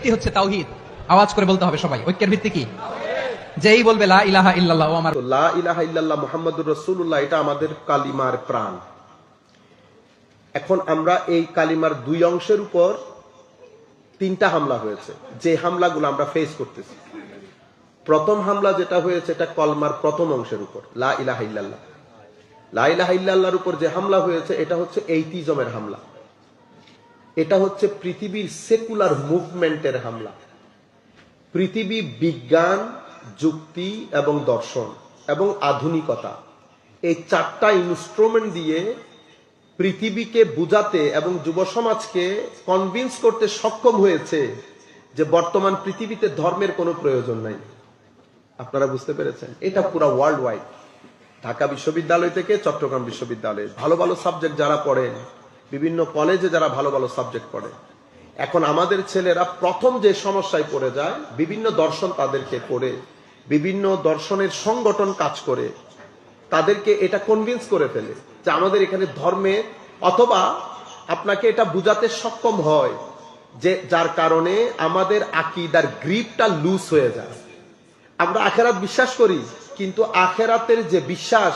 ভিত্তি হচ্ছে তাওহীদ। আওয়াজ করে বলতে হবে সবাই, ঐক্যের ভিত্তি কি? যেই বলবে লা ইলাহা ইল্লাল্লাহ ও আমার লা ইলাহা ইল্লাল্লাহ মুহাম্মাদুর রাসূলুল্লাহ, এটা আমাদের কালিমার প্রাণ। এখন আমরা এই কালিমার দুই অংশের উপর তিনটা হামলা হয়েছে, যে হামলাগুলো আমরা ফেস করতেছি। প্রথম হামলা যেটা হয়েছে, এটা কলমার প্রথম অংশের উপর, লা ইলাহা ইল্লাল্লাহ। লা ইলাহা ইল্লাল্লাহর উপর যে হামলা হয়েছে, এটা হচ্ছে এইটিজমের হামলা। এটা হচ্ছে পৃথিবীর সেকুলার মুভমেন্টের হামলা। পৃথিবী বিজ্ঞান, যুক্তি এবং দর্শন এবং আধুনিকতা, এই চারটা ইনস্ট্রুমেন্ট দিয়ে পৃথিবীকে বুঝাতে এবং যুব সমাজকে কনভিন্স করতে সক্ষম হয়েছে যে বর্তমান পৃথিবীতে ধর্মের কোনো প্রয়োজন নাই। আপনারা বুঝতে পেরেছেন? এটা পুরো ওয়ার্ল্ড ওয়াইড, ঢাকা বিশ্ববিদ্যালয় থেকে চট্টগ্রাম বিশ্ববিদ্যালয়ে ভালো ভালো সাবজেক্ট যারা পড়েন, বিভিন্ন কলেজে যারা ভালো ভালো সাবজেক্ট পড়ে, এখন আমাদের ছেলেরা প্রথম যে সমস্যায় পড়ে যায়, বিভিন্ন দর্শন তাদেরকে পড়ে, বিভিন্ন দর্শনের সংগঠন কাজ করে তাদেরকে এটা কনভিন্স করে ফেলে যে আমাদের এখানে ধর্মে, অথবা আপনাকে এটা বুঝাতে সক্ষম হয় যে যার কারণে আমাদের আকীদার গ্রিপটা লুজ হয়ে যায়। আমরা আখেরাত বিশ্বাস করি, কিন্তু আখেরাতের যে বিশ্বাস,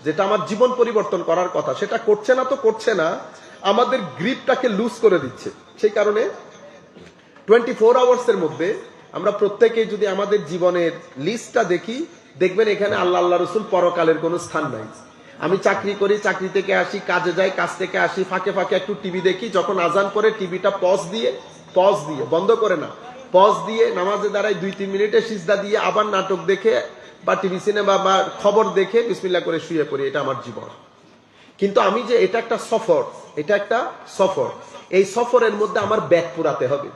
যেটা আমার জীবন পরিবর্তন করার কথা, সেটা করছে না, তো করছে না, আমাদের গ্রিপটাকে লুজ করে দিচ্ছে। সেই কারণে 24 আওয়ার্সের মধ্যে আমরা প্রত্যেকেই যদি আমাদের জীবনের লিস্টটা দেখি, দেখবেন এখানে আল্লাহ আল্লাহ রসুল পরকালের কোনো স্থান নাই। আমি চাকরি করি, চাকরি থেকে আসি, কাজে যাই, কাজ থেকে আসি, ফাঁকে ফাঁকে একটু টিভি দেখি, যখন আজান করে টিভিটা পজ দিয়ে বন্ধ করে না, পজ দিয়ে নামাজে দাঁড়াই 2-3 মিনিটে সিজদা দিয়ে আবার নাটক দেখে বা টিভি সিনেমা বা খবর দেখে বিসমিল্লাহ করে শুয়ে পড়ি। এটা আমার জীবন। কিন্তু আমি যে এটা একটা সফর, এই সফরের মধ্যে আমার ব্যাগ পুরাতে হবে।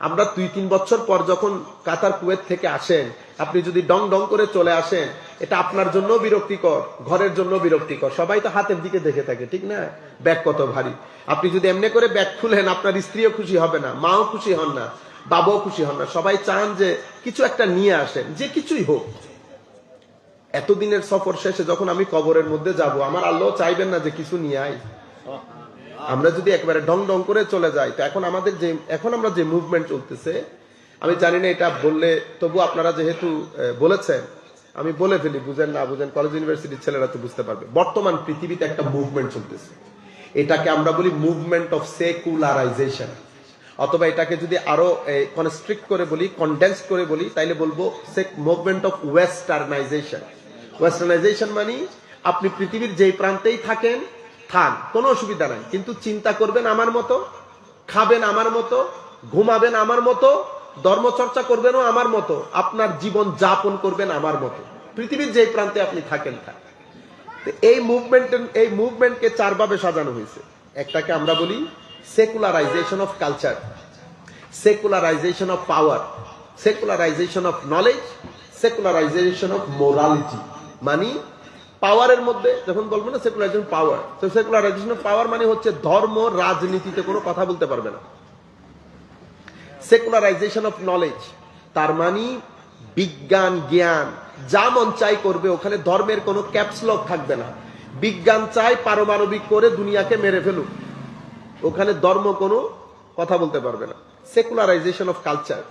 আমরা 2-3 বছর পর যখন কাতার কুয়েত থেকে আসেন, আপনি যদি ডং ডং করে চলে আসেন, এটা আপনার জন্য বিরক্তিকর, ঘরের জন্য বিরক্তিকর। সবাই তো হাতের দিকে দেখে থাকে, ঠিক না? ব্যাগ কত ভারী। আপনি যদি এমনি করে ব্যাগ খুলেন, আপনার স্ত্রীও খুশি হবে না, মাও খুশি হন না, বাবাও খুশি হন না। সবাই চান যে কিছু একটা নিয়ে আসেন, যে কিছুই হোক। এতদিনের সফর শেষে যখন আমি কবরের মধ্যে যাব, আমার আল্লাহ চাইবেন না যে কিছু নিয়ে আই। আমরা যদি একবারে ডং ডং করে চলে যাই, তো এখন আমরা যে মুভমেন্ট চলতেছে, আমি জানি না এটা বললে, তবু আপনারা যেহেতু বলেছেন, আমি বলে ফেলি, বুঝেন না বুঝেন, কলেজ ইউনিভার্সিটির ছেলেরা তো বুঝতে পারবে। বর্তমান পৃথিবীতে একটা মুভমেন্ট চলতেছে, এটাকে আমরা বলি মুভমেন্ট অফ সেকুলারাইজেশন, অথবা এটাকে যদি আরো কনস্ট্রিক্ট করে বলি, কনডেন্সড করে বলি, তাইলে বলবো মুভমেন্ট অফ ওয়েস্টার্নাইজেশন। ওয়েস্টার্নাইজেশন মানে আপনি পৃথিবীর যেই প্রান্তেই থাকেন, কোনো অসুবিধা নাই, কিন্তু চিন্তা করবেন আমার মতো, খাবেন আমার মতো, ঘুমাবেন আমার মতো, ধর্মচর্চা করবেনও আমার মতো, আপনার জীবন যাপন করবেন আমার মতো, পৃথিবীর যেই প্রান্তে আপনি থাকেন। এই মুভমেন্টকে 4 ভাবে সাজানো হয়েছে। একটাকে আমরা বলি secularisation of culture, secularisation of power, secularisation of knowledge, secularisation of morality. মানে পাওয়ারের মধ্যে যখন বলবো না সেকুলারাইজেশন পাওয়ার, তো সেকুলারাইজেশন অফ পাওয়ার মানে হচ্ছে ধর্ম রাজনীতিতে কোনো কথা বলতে পারবে না। সেকুলারাইজেশন অফ নলেজ, তার মানে বিজ্ঞান জ্ঞান যা মন চাই করবে, ওখানে ধর্মের কোনো ক্যাপসলক থাকবে না। বিজ্ঞান চাই পারমাণবিক করে দুনিয়াকে মেরে ফেলুক, ওখানে ধর্ম কোনো কথা বলতে পারবে না। সেকুলারাইজেশন অফ কালচার,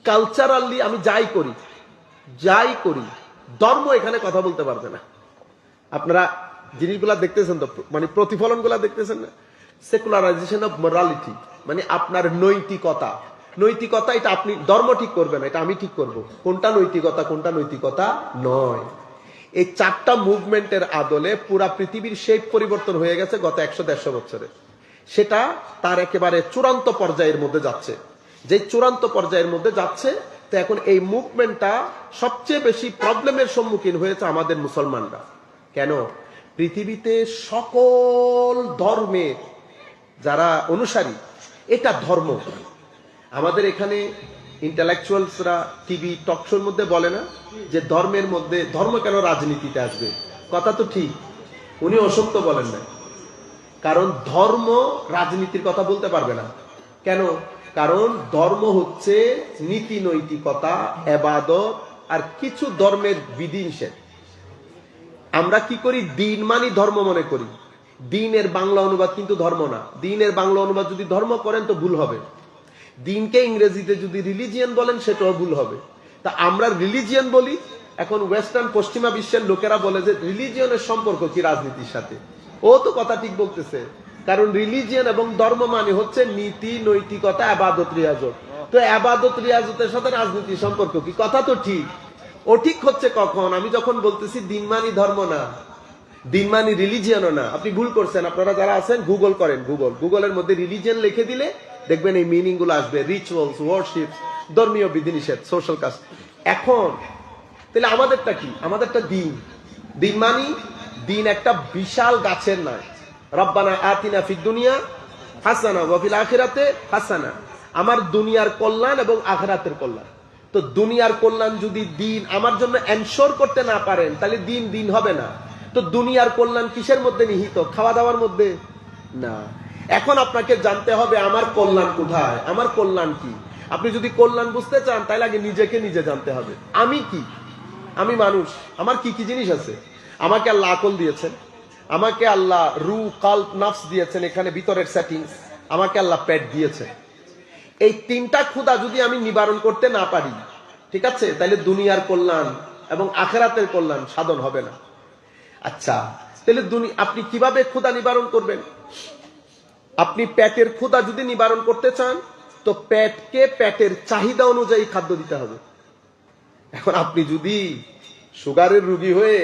কালচারালি আমি যাই করি, ধর্ম এখানে কথা বলতে পারবে না। আপনারা জিনিসগুলা দেখতেছেন তো, মানে প্রতিফলন গুলা দেখতেছেন না। সেকুলারাইজেশন অফ মোরালিটি মানে আপনার নৈতিকতা, এটা আপনি ধর্ম ঠিক করবে না, এটা আমি ঠিক করব, কোনটা নৈতিকতা নয়। এই 4টা মুভমেন্টের আদলে পুরা পৃথিবীর শেপ পরিবর্তন হয়ে গেছে গত 100-150 বছরে। সেটা তার একেবারে চূড়ান্ত পর্যায়ের মধ্যে যাচ্ছে। যে চূড়ান্ত পর্যায়ের মধ্যে যাচ্ছে, তো এখন এই মুভমেন্টটা সবচেয়ে বেশি প্রবলেমের সম্মুখীন হয়েছে আমাদের মুসলমানরা। কেন? পৃথিবীতে সকল ধর্মের যারা অনুসারী, এটা ধর্ম। আমাদের এখানে ইন্টেলেকচুয়ালসরা টিভি টকশোর মধ্যে বলে না যে ধর্মের মধ্যে ধর্ম কেন রাজনীতিতে আসবে? কথা তো ঠিক, উনি অসত্য বলেন না। কারণ ধর্ম রাজনীতির কথা বলতে পারবে না। কেন? কারণ ধর্ম হচ্ছে নীতি নৈতিকতা, ইবাদত আর কিছু ধর্মের বিধিনিষেধ। আমরা কি করি? দিন মানি ধর্ম মনে করি। দিনের বাংলা অনুবাদ কিন্তু ধর্ম না। দিনের বাংলা অনুবাদ যদি ধর্ম করেন তো ভুল হবে। দিনকে ইংরেজিতে যদি রিলিজিয়ন বলেন সেটাও ভুল হবে। তা আমরা রিলিজিয়ন বলি, এখন ওয়েস্টার্ন পশ্চিমা বিশ্বের লোকেরা বলে যে রিলিজিয়নের সম্পর্ক কি রাজনীতির সাথে। ও তো কথা ঠিক বলতেছে, কারণ রিলিজিয়ন এবং ধর্ম মানে হচ্ছে নীতি, নৈতিকতা, আবাদত, রিয়াজত। তো আবাদত রিয়াজতের সাথে রাজনীতির সম্পর্ক কি? কথা তো ঠিক। ও ঠিক হচ্ছে কখন? আমি যখন বলতেছি দিন মানি ধর্ম না, দিন মানি রিলিজিয়নও না। আপনি ভুল করছেন। আপনারা যারা আছেন গুগল করেন, গুগলের মধ্যে রিলিজিয়ন লিখে দিলে দেখবেন এই মিনিং গুলো আসবে, রিচুয়ালস, ওয়ার্শিপ, ধর্মীয় বিধিনিষেধ, সোশ্যাল কাজ। এখন তাহলে আমাদেরটা কি? আমাদেরটা দিন। দিন মানি, দিন একটা বিশাল গাছের নয়। রব্বানা আতিনা ফিদ দুনিয়া হাসানা ওয়া ফিল আখিরাতে হাসানা। আমার দুনিয়ার কল্যাণ এবং আখিরাতের কল্যাণ। তো দুনিয়ার কল্যাণ যদি দিন আমার জন্য এনশোর করতে না পারেন, তাহলে দিন দিন হবে না। তো দুনিয়ার কল্যাণ কিসের মধ্যে নিহিত? খাওয়া দাওয়ার মধ্যে না। এখন আপনাকে জানতে হবে আমার কল্যাণ কোথায়, আমার কল্যাণ কি। আপনি যদি কল্যাণ বুঝতে চান তাহলে আগে নিজেকে নিজে জানতে হবে। আমি কি? আমি মানুষ, আমার কি কি জিনিস আছে? আমাকে আল্লাহ আকল দিয়েছেন, আমাকে আল্লাহ রু, কাল্ব, নফস দিয়েছেন, এখানে ভিতরের সেটিংস। আমাকে আল্লাহ পেট দিয়েছেন। এই তিনটা ক্ষুধা যদি আমি নিবারণ করতে না পারি, ঠিক আছে, তাহলে দুনিয়ার কল্যাণ এবং আখিরাতের কল্যাণ সাধন হবে না। আচ্ছা, তাহলে আপনি কিভাবে ক্ষুধা নিবারণ করবেন? আপনি পেটের ক্ষুধা যদি নিবারণ করতে চান, তো পেটকে পেটের চাহিদা অনুযায়ী খাদ্য দিতে হবে। এখন আপনি যদি সুগারের রোগী হয়ে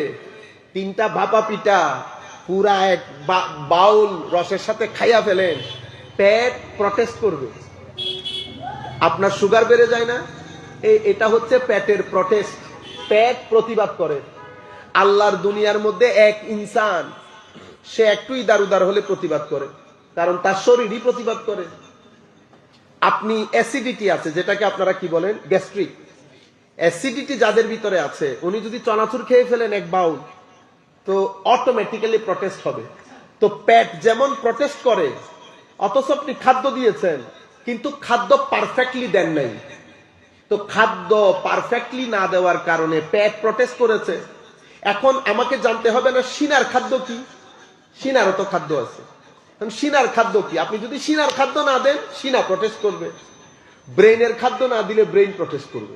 3টা ভাপা পিঠা পুরা এক বাউল রসের সাথে খাইয়া ফেলেন, পেট প্রটেস্ট করবে। আপনার সুগার বেড়ে যায় না? এটা হচ্ছে পেটের প্রটেস্ট। পেট প্রতিবাদ করে। আল্লাহর দুনিয়ার মধ্যে এক ইনসান, সে একটু ইদার উদার হলে প্রতিবাদ করে, কারণ তার শরীরই প্রতিবাদ করে। আপনি অ্যাসিডিটি আছে, যেটাকে আপনারা কি বলেন, গ্যাস্ট্রিক। অ্যাসিডিটি যাদের ভিতরে আছে, উনি যদি চনাচুর খেয়ে ফেলেন এক বাউল, তো অটোমেটিক্যালি প্রটেস্ট হবে। তো পেট যেমন প্রটেস্ট করে, অথচ আপনি খাদ্য দিয়েছেন, কিন্তু খাদ্য পারফেক্টলি দেন নাই। তো খাদ্য পারফেক্টলি না দেওয়ার কারণে পেট প্রটেস্ট করেছে। এখন আমাকে জানতে হবে না সিনার খাদ্য কি? সিনারও তো খাদ্য আছে। সিনার খাদ্য কি? আপনি যদি সিনার খাদ্য না দেন, সিনা প্রটেস্ট করবে। ব্রেইনের খাদ্য না দিলে ব্রেইন প্রটেস্ট করবে।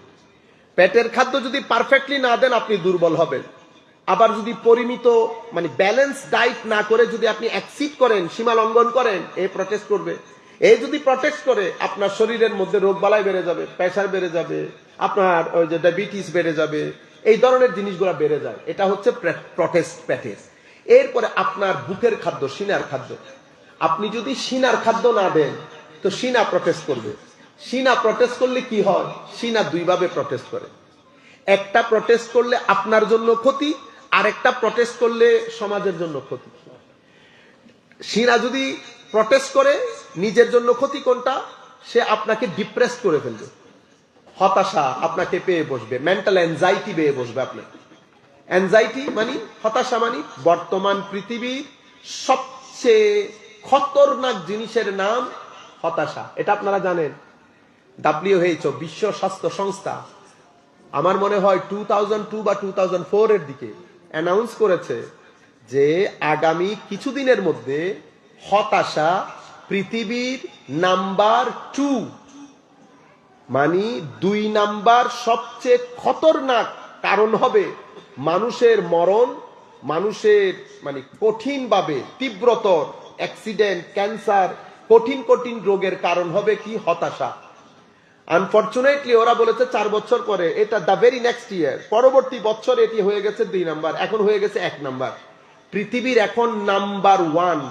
পেটের খাদ্য যদি পারফেক্টলি না দেন, আপনি দুর্বল হবেন। আবার যদি পরিমিত মানে ব্যালেন্স ডায়েট না করে যদি আপনি এক্সিড করেন, সীমা লঙ্ঘন করেন, এই প্রটেস্ট করবে। এই যদি প্রটেস্ট করে, আপনার শরীরের মধ্যে রোগ বালাই বেড়ে যাবে, প্রেসার বেড়ে যাবে, আপনার ওই যে ডায়াবেটিস বেড়ে যাবে, এই ধরনের জিনিসগুলো বেড়ে যায়। এটা হচ্ছে প্রটেস্ট পেটের। এরপরে আপনার বুকের খাদ্য, সিনার খাদ্য। আপনি যদি সিনার খাদ্য না দেন, তো সিনা প্রটেস্ট করবে। সিনা প্রটেস্ট করলে কি হয়? সিনা দুইভাবে প্রটেস্ট করে। একটা প্রটেস্ট করলে আপনার জন্য ক্ষতি, আর একটা প্রটেস্ট করলে সমাজের জন্য ক্ষতি। সিনা যদি প্রটেস্ট করে, নিজের জন্য ক্ষতি কোনটা? সে আপনাকে ডিপ্রেস করে ফেলবে, হতাশা আপনাকে পেয়ে বসবে, মেন্টাল অ্যাংজাইটি পেয়ে বসবে আপনাকে। অ্যাংজাইটি মানে হতাশা, মানে বর্তমান পৃথিবীর সবচেয়ে খতরনাক জিনিসের নাম হতাশা। এটা আপনারা জানেন। WHO, বিশ্ব স্বাস্থ্য সংস্থা, আমার মনে হয় 2002 বা 2004 এর দিকে অ্যানাউন্স করেছে যে আগামী কিছুদিনের মধ্যে হতাশা পৃথিবীর নাম্বার 2, মানে 2 নাম্বার সবচেয়ে খতরনাক কারণ হবে মানুষের মরণ, মানুষের মানে কঠিনভাবে তীব্রতর অ্যাক্সিডেন্ট, ক্যান্সার, কঠিন কঠিন রোগের কারণ হবে কি? হতাশা। আনফরচুনেটলি ওরা বলেছে 4 বছর পরে, এটা দ্য ভেরি নেক্সট ইয়ার, পরবর্তী বছর এটি হয়ে গেছে 2 নাম্বার, এখন হয়ে গেছে 1 নাম্বার। পৃথিবীর এখন নাম্বার 1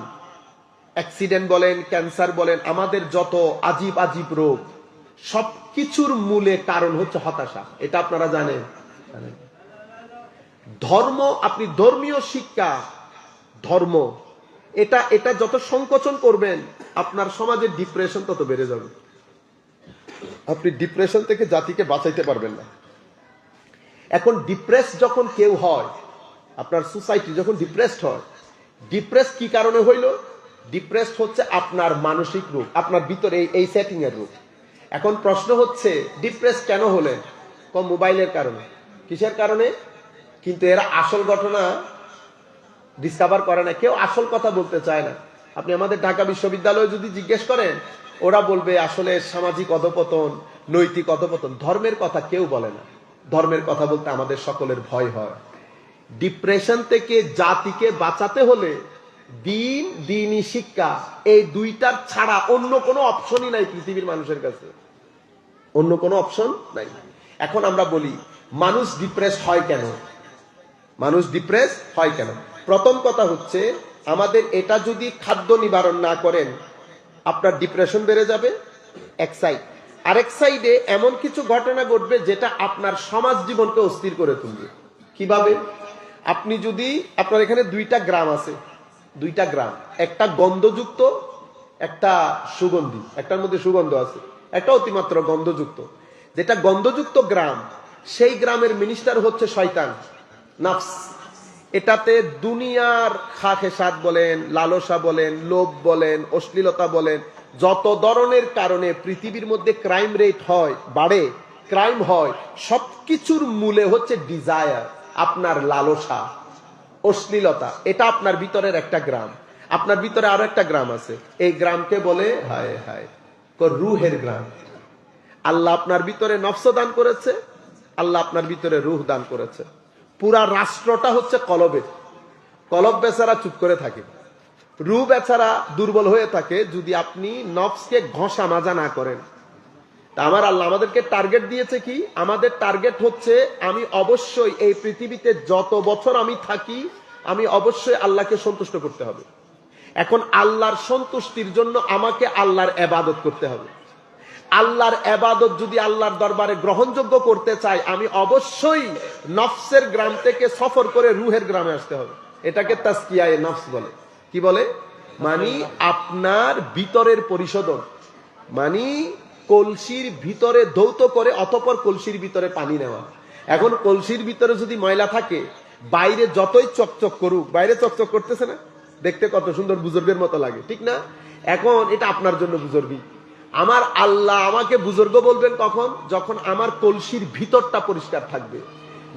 অ্যাক্সিডেন্ট বলেন, ক্যান্সার বলেন, আমাদের যত আজীব আজীব রোগ, সবকিছুর মূলে কারণ হচ্ছে হতাশা। এটা আপনারা জানেন। ধর্ম, আপনি ধর্মীয় শিক্ষা, ধর্ম, এটা যত সংকোচন করবেন, আপনার সমাজের ডিপ্রেশন তত বেড়ে যাবে। আপনি ডিপ্রেশন থেকে জাতিকে বাঁচাইতে পারবেন না। এখন ডিপ্রেস যখন কেউ হয়, আপনার সোসাইটি যখন ডিপ্রেসড হয়, ডিপ্রেস কি কারণে হইল? ডিপ্রেসড হচ্ছে আপনার মানসিক রোগ, আপনার ভিতরে এই সেটিং এর রোগ। এখন প্রশ্ন হচ্ছে ডিপ্রেস কেন হলেন? মোবাইলের কারণে। কিসের কারণে? কিন্তু এরা আসল ঘটনা ডিসকভার করে না। কেউ আসল কথা বলতে চায় না। আপনি আমাদের ঢাকা বিশ্ববিদ্যালয়ে যদি জিজ্ঞেস করেন ওরা বলবে আসলে সামাজিক অধপতন, নৈতিক অধপতন। ধর্মের কথা কেউ বলে না। ধর্মের কথা বলতে আমাদের সকলের ভয় হয়। ডিপ্রেশন থেকে জাতিকে বাঁচাতে হলে দিন, দিনই শিক্ষা, এই দুইটার ছাড়া অন্য কোনো অপশনই নাই পৃথিবীর মানুষের কাছে। অন্য কোনো অপশন নাই। এখন আমরা বলি মানুষ ডিপ্রেস হয় কেন? মানুষ ডিপ্রেস হয় কেন? প্রথম কথা হচ্ছে, আমাদের এটা যদি খাদ্য নিবারণ না করেন, আপনার ডিপ্রেশন বেড়ে যাবে এক সাইড। আরেক সাইডে এমন কিছু ঘটনা ঘটবে যেটা আপনার সমাজ জীবনকে অস্থির করে তুলবে। কিভাবে? আপনি যদি, আপনার এখানে দুইটা গ্রাম আছে, দুইটা গ্রাম, একটা গন্ধযুক্ত, একটা সুগন্ধি, একটার মধ্যে সুগন্ধ আছে, একটা অতিমাত্র গন্ধযুক্ত। যেটা গন্ধযুক্ত গ্রাম, সেই গ্রামের মিনিস্টার হচ্ছে শয়তান, নাফস। এটাতে দুনিয়ার খাখেসাদ বলেন, লালসা বলেন, লোভ বলেন, অশ্লীলতা বলেন, যত ধরনের কারণে পৃথিবীর মধ্যে ক্রাইম রেট হয়, বাড়ে, ক্রাইম হয়, সবকিছুর মূলে হচ্ছে ডিজায়ার, আপনার লালসা, অশ্লীলতা। এটা আপনার ভিতরের একটা গ্রাম। আপনার ভিতরে আরো একটা গ্রাম আছে, এই গ্রামকে বলে হায় হায় রুহের গ্রাম। আল্লাহ আপনার ভিতরে নফস দান করেছে, আল্লাহ আপনার ভিতরে রুহ দান করেছে। পুরা রাষ্ট্রটা হচ্ছে কলবের। কলব বেচারা চুপ করে থাকে, রুহ বেচারা দুর্বল হয়ে থাকে যদি আপনি নফসকে ঘষা মাজা না করেন। তা আমার আল্লাহ আমাদেরকে টার্গেট দিয়েছে কি? আমাদের টার্গেট হচ্ছে, আমি অবশ্যই এই পৃথিবীতে যত বছর আমি থাকি, আমি অবশ্যই আল্লাহকে সন্তুষ্ট করতে হবে। এখন আল্লাহর সন্তুষ্টির জন্য আমাকে আল্লাহর ইবাদত করতে হবে। আল্লাহর ইবাদত যদি আল্লাহর দরবারে গ্রহণযোগ্য করতে চাই, আমি অবশ্যই নফসের গ্রাম থেকে সফর করে রুহের গ্রামে আসতে হবে। এটাকে তাসকিয়ায়ে নফস বলে। কি বলে? মানে আপনার ভিতরের পরিশোধন, মানে কলসির ভিতরে ধৌত করে অতঃপর কলসির ভিতরে পানি নেওয়া। এখন কলসির ভিতরে যদি ময়লা থাকে, বাইরে যতই চকচক করুক, বাইরে চকচক করতেছে না, দেখতে কত সুন্দর, বুজুর্গের মতো লাগে, ঠিক না? এখন এটা আপনার জন্য বুজুর্গি। আমার আল্লাহ আমাকে বুজুর্গ বলবেন কখন? যখন আমার কলসির ভিতরটা পরিষ্কার থাকবে।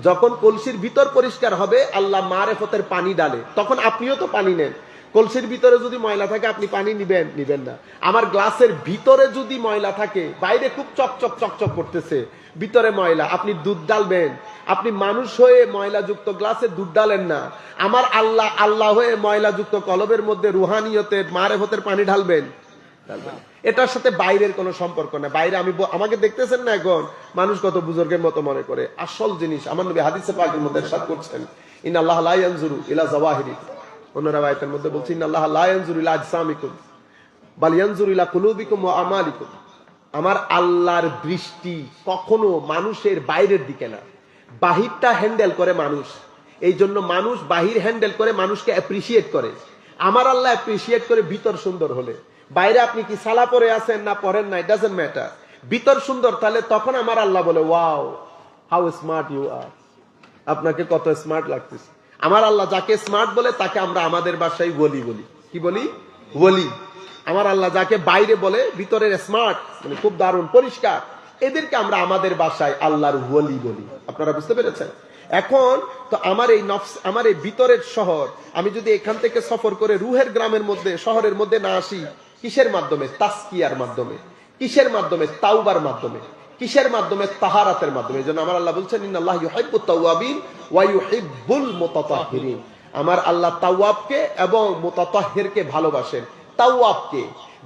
যখন কলসির ভিতর পরিষ্কার হবে, আল্লাহ মারেফতের পানি ডালে, তখন আপনিও তো পানি নেন। কলসির ভিতরে যদি ময়লা থাকে, আপনি পানি নিবেন না। আমার গ্লাসের ভিতরে যদি ময়লা থাকে, বাইরে খুব চকচক চকচক করতেছে, ভিতরে ময়লা, আপনি দুধ ডালবেন। আপনি মানুষ হয়ে ময়লাযুক্ত গ্লাসে দুধ ডালেন না, আমার আল্লাহ আল্লাহ হয়ে ময়লাযুক্ত কলবের মধ্যে রুহানিয়তের মারেফতের পানি ঢালবেন। এটার সাথে বাইরের কোনো সম্পর্ক না। বাইরে আমাকে দেখতেছেন না, এখন মানুষ কত বুজুর্গের মতো মনে করে। আসল জিনিস আমার নবী হাদিসে পাকের মধ্যে ইরশাদ করছেন, ইন্নাল্লাহা লা ইয়ানজুরু ইলা যাওয়াহিরিকুম। অন্য রাওয়ায়াতের মধ্যে বলছেন, ইন্নাল্লাহা লা ইয়ানজুরু ইলা আজসামিকুম বাল ইয়ানজুরু ইলা কুলুবিকুম ওয়া আমালিকুম। আমার আল্লাহর দৃষ্টি কখনো মানুষের বাইরের দিকে না, বাহিরটা হ্যান্ডেল করে মানুষ। এই জন্য মানুষ বাহির হ্যান্ডেল করে, মানুষকে অ্যাপ্রিসিয়েট করে। আমার আল্লাহ অ্যাপ্রিসিয়েট করে ভিতর সুন্দর হলে। বাইরে আপনি কি সালা পরে আছেন না পরেন না, ইট ডাজন্ট ম্যাটার, ভিতর সুন্দর, তাহলে তখন আমার আল্লাহ বলে, wow how smart you are, আপনাকে কত স্মার্ট লাগতেছে। আমার আল্লাহ যাকে স্মার্ট বলে তাকে আমরা আমাদের ভাষায় ওলি বলি। কি বলি? ওলি। আমার আল্লাহ যাকে বাইরে বলে ভিতরের স্মার্ট, মানে খুব দারুণ পরিষ্কার, এদেরকে আমরা আমাদের ভাষায় আল্লাহর ওলি বলি। আপনারা বুঝতে পেরেছেন? এখন তো আমার এই নফস, আমার এই ভিতরের শহর, আমি যদি এখান থেকে সফর করে রুহের গ্রামের মধ্যে, শহরের মধ্যে না আসি, কিসের মাধ্যমে? তাসকিয়ার মাধ্যমে। কিসের মাধ্যমে? তাওবার মাধ্যমে। কিসের মাধ্যমে? তাহারাতের মাধ্যমে। এজন্য আমার আল্লাহ বলছেন, ইন্নাল্লাহা ইউহিব্বুত তাওয়াবিন ওয়া ইউহিব্বুল মুতাতাহহিরিন। আমার আল্লাহ তাওয়াবকে এবং মুতাতাহহিরকে ভালোবাসেন। তাওয়াবকে,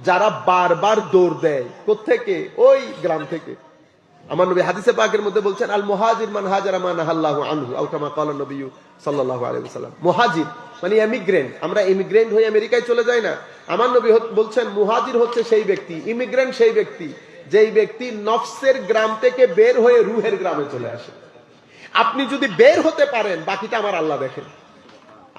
যারা বারবার দৌড় দেয়, কোত্থেকে? ওই গ্রাম থেকে। আমার নবী হাদিসে পাকের মধ্যে বলছেন, আল মুহাজির মান হাজারা মা নাহাল্লাহু আনহু আও কামা ক্বালা নবী সাল্লাল্লাহু আলাইহি ওয়াসাল্লাম। মুহাজির মানে ইমিগ্রেন্ট। আমরা ইমিগ্রেন্ট হয়ে আমেরিকায় চলে যাই না। আমার নবী বলছেন, মুহাজির হচ্ছে সেই ব্যক্তি, ইমিগ্রেন্ট সেই ব্যক্তি, যেই ব্যক্তি নফসের গ্রাম থেকে বের হয়ে রুহের গ্রামে চলে আসে। আপনি যদি বের হতে পারেন, বাকিটা আমার আল্লাহ দেখেন।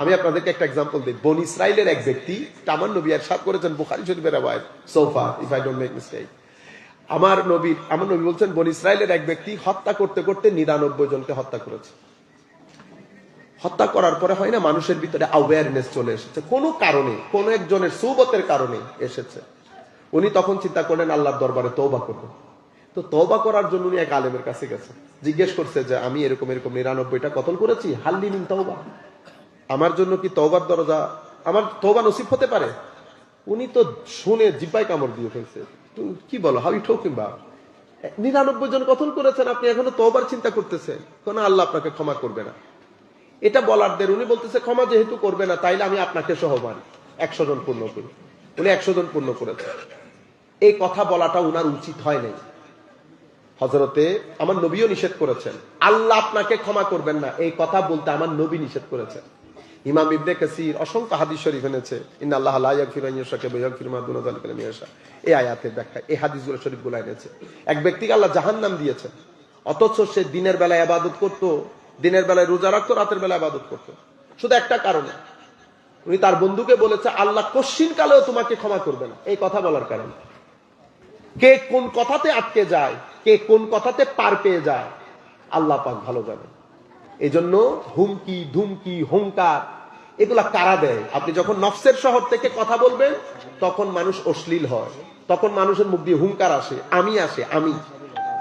আমি আপনাদেরকে একটা এক্সাম্পল দিই। বনি ইসরাইলের এক ব্যক্তি, আমার নবী ইরশাদ করেছেন, বুখারী শরীফের রাওয়ায়াত, so far if I don't make mistake. আমার নবী বলছেন, বনি ইসরাইলের এক ব্যক্তি হত্যা করতে করতে 99 জনকে হত্যা করেছে। হত্যা করার পরে হয় না, মানুষের ভিতরে অ্যাওয়ারনেস চলে এসেছে, কোনো কারণে, কোন একজনের সুবতের কারণে এসেছে। উনি তখন চিন্তা করলেন আল্লাহর দরবারে তওবা করবেন। তো তওবা করার জন্য উনি এক আলেমের কাছে গেছে, জিজ্ঞেস করছে যে আমি এরকম 99টা কতল করেছি, হাল্লি মিন তওবা, আমার জন্য কি তওবার দরজা, আমার তওবা নসিব হতে পারে? উনি তো শুনে জিব্বায় কামড় দিয়ে ফেলছে, তুমি কি বলো, হাউ ইউ টকিং অ্যাবাউট? 99 জন কতল করেছেন, আপনি এখনো তওবার চিন্তা করতেছেন, কোন আল্লাহ আপনাকে ক্ষমা করবে না। এটা বলার দের উনি বলতেছে ক্ষমা যেহেতু করবে না, তাইলে আমি আপনাকে সহ মানি 100 জন পূর্ণ করি। উনি 100 জন পূর্ণ করেছে। এই কথা বলাটা উনার উচিত হয় নাই। হযরতে আমার নবীও নিষেধ করেছেন, আল্লাহ আপনাকে ক্ষমা করবেন না এই কথা বলতে আমার নবী নিষেধ করেছেন। ইমাম ইবনে কাসির অসংখ্য হাদিস শরীফ এনেছে, ইন্নাল্লাহা লা ইয়াগফিরু আন ইউশরাকা বিহি ওয়া ইয়াগফিরু মা দুনা যালিকা লিমান ইয়াশা। এই আয়াতের ব্যাখ্যা এই হাদিসগুলো শরীফগুলো এনেছে। এক ব্যক্তিকে আল্লাহ জাহান্নাম দিয়েছেন, অথচ সে দিনের বেলায় ইবাদত করত, দিনের বেলায় রোজা রাখতো, রাতের বেলায় ইবাদত করত, শুধু একটা কারণে উনি তার বন্ধুকে বলেছে আল্লাহ কশ্চিন কালেও তোমাকে ক্ষমা করবে না। এই কথা বলার কারণে কে কোন কথাতে আটকে যায়, কে কোন কথাতে পার পেয়ে যায় আল্লাহ পাক ভালো জানেন। এই জন্য হুমকি ধুমকি হুঙ্কার এগুলা কারা দেয়? আপনি যখন নফসের শহর থেকে কথা বলবেন তখন মানুষ অশ্লীল হয়, তখন মানুষের মুখ দিয়ে হুঙ্কার আসে, আমি আসে, আমি।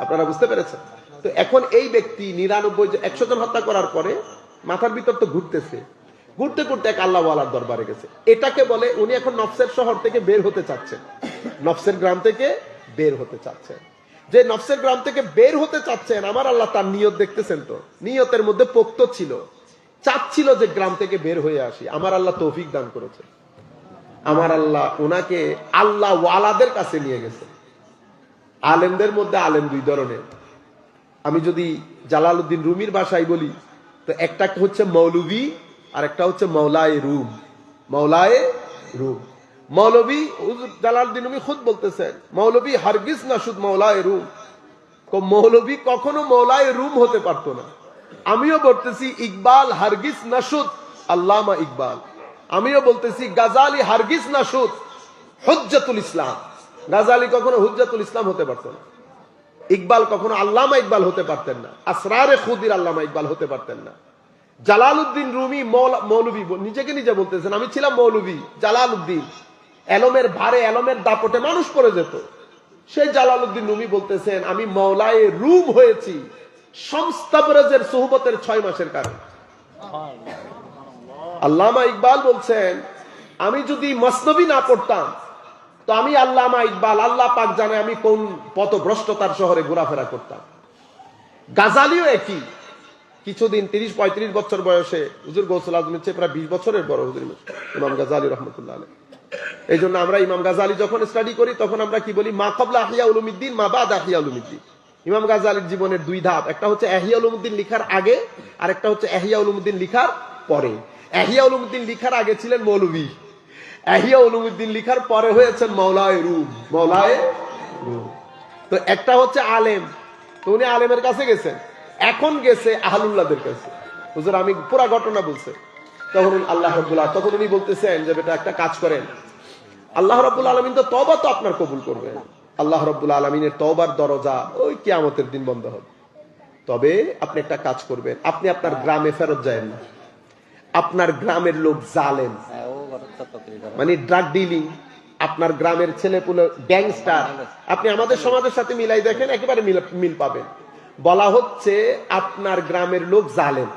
আপনারা বুঝতে পেরেছেন? তো এখন এই ব্যক্তি 100 জন হত্যা করার পরে মাথার ভিতর তো ঘুরতেছে, ঘুরতে ঘুরতে এক আল্লাহওয়ালার দরবারে গেছে। এটাকে বলে উনি এখন নফসের শহর থেকে বের হতে চাচ্ছেন, নফসের গ্রাম থেকে বের হতে চাচ্ছেন। যে নফসের গ্রাম থেকে বের হতে চাচ্ছেন, আমার আল্লাহ তার নিয়ত দেখতেছেন, তো নিয়তের মধ্যে পোক্ত ছিল, চাচ্ছিল যে গ্রাম থেকে বের হয়ে আসি। আমার আল্লাহ তৌফিক দান করেছে, আমার আল্লাহ ওনাকে আল্লাহ ওয়ালাদের কাছে নিয়ে গেছে। আলেমদের মধ্যে আলেম দুই ধরনের। আমি যদি জালালউদ্দিন রুমির ভাষায় বলি তো একটা হচ্ছে মৌলভী আর একটা হচ্ছে মৌলায়ে রুম। মৌলায়ে রুম, মৌলভী জালালউদ্দিন রুমি খুদ বলতেছেন মৌলভী হারগিজ না শুধু মৌলায়ে রুম। মৌলভী কখনো মৌলায়ে রুম হতে পারতো না। আমিও বলতেছি ইকবাল হারগিজ নাশুদ আল্লামা ইকবাল। আমিও বলতেছি গাজালি হারগিজ নাশুদ হুজ্জাতুল ইসলাম। গাজালি কখনো হুজ্জাতুল ইসলাম হতে পারতো না। ইকবাল কখনো আল্লামা ইকবাল হতে পারতেন না, আসরারে খুদির আল্লামা ইকবাল হতে পারতেন না। জালালউদ্দিন রুমি মৌলভী নিজেকে নিজে বলতেছেন আমি ছিলাম মৌলভী। জালালউদ্দিন এলমের ভারে এলমের দাপটে মানুষ পড়ে যেত, সেই জালালউদ্দিন রুমি বলতেছেন আমি মৌলায়ে রুম হয়েছি শামস্তাবরেজের সুহবতের 6 মাসের কারণে। আল্লামা ইকবাল বলছেন আমি যদি মসনবী না পড়তাম তো আমি আল্লামা ইকবাল আল্লাহ পাক জানে আমি কোন পথভ্রষ্টতার শহরে ঘোরাফেরা করতাম। গাজালিও একই, কিছুদিন 30-35 বছর বয়সে হুজুর গৌসুল আজমের চেয়ে প্রায় 20 বছরের বড় হুজুর ইমাম গাজালি রহমতুল্লাহ আলাইহি। এই জন্য আমরা ইমাম গাজালি যখন স্টাডি করি তখন আমরা কি বলি মা ক্বাবলা ইহইয়া উলুমিদ্দিন মা বা'দা ইহইয়া উলুমিদ্দিন। ইমাম গাজালির জীবনের 2 ধাপ, একটা হচ্ছে ইহইয়া উলুমিদ্দিন লিখার আগে আর একটা হচ্ছে ইহইয়া উলুমিদ্দিন লিখার পরে। ইহইয়া উলুমিদ্দিন লিখার আগে ছিলেন মৌলভী, ইহইয়া উলুমিদ্দিন লিখার পরে হয়েছেন মৌলায়ে রুম। মৌলায়ে রুম তো একটা হচ্ছে আলেম, তো উনি আলেমের কাছে গেছেন, এখন গেছে আহলুল্লাহদের কাছে। হুজুর আমি পুরা ঘটনা বলছে, তখন আল্লাহ রাব্বুল আলামিন তখন উনি বলতেছেন যে বেটা একটা কাজ করেন, আল্লাহ রাব্বুল আলামিন তো তওবা তো আপনার কবুল করবেন। আল্লাহ রাব্বুল আলামিনের তওবার দরজা ওই কিয়ামতের দিন বন্ধ হবে। তবে আপনি একটা কাজ করবেন, আপনি আপনার গ্রামে ফেরত যাবেন না। আপনার গ্রামের লোক জালেম, মানে ড্রাগ ডিলিং, আপনার গ্রামের ছেলেপুলে গ্যাংস্টার। আপনি আমাদের সমাজের সাথে মিলাই দেখেন, একেবারে মিল পাবেন। বলা হচ্ছে আপনার গ্রামের লোক জালেম।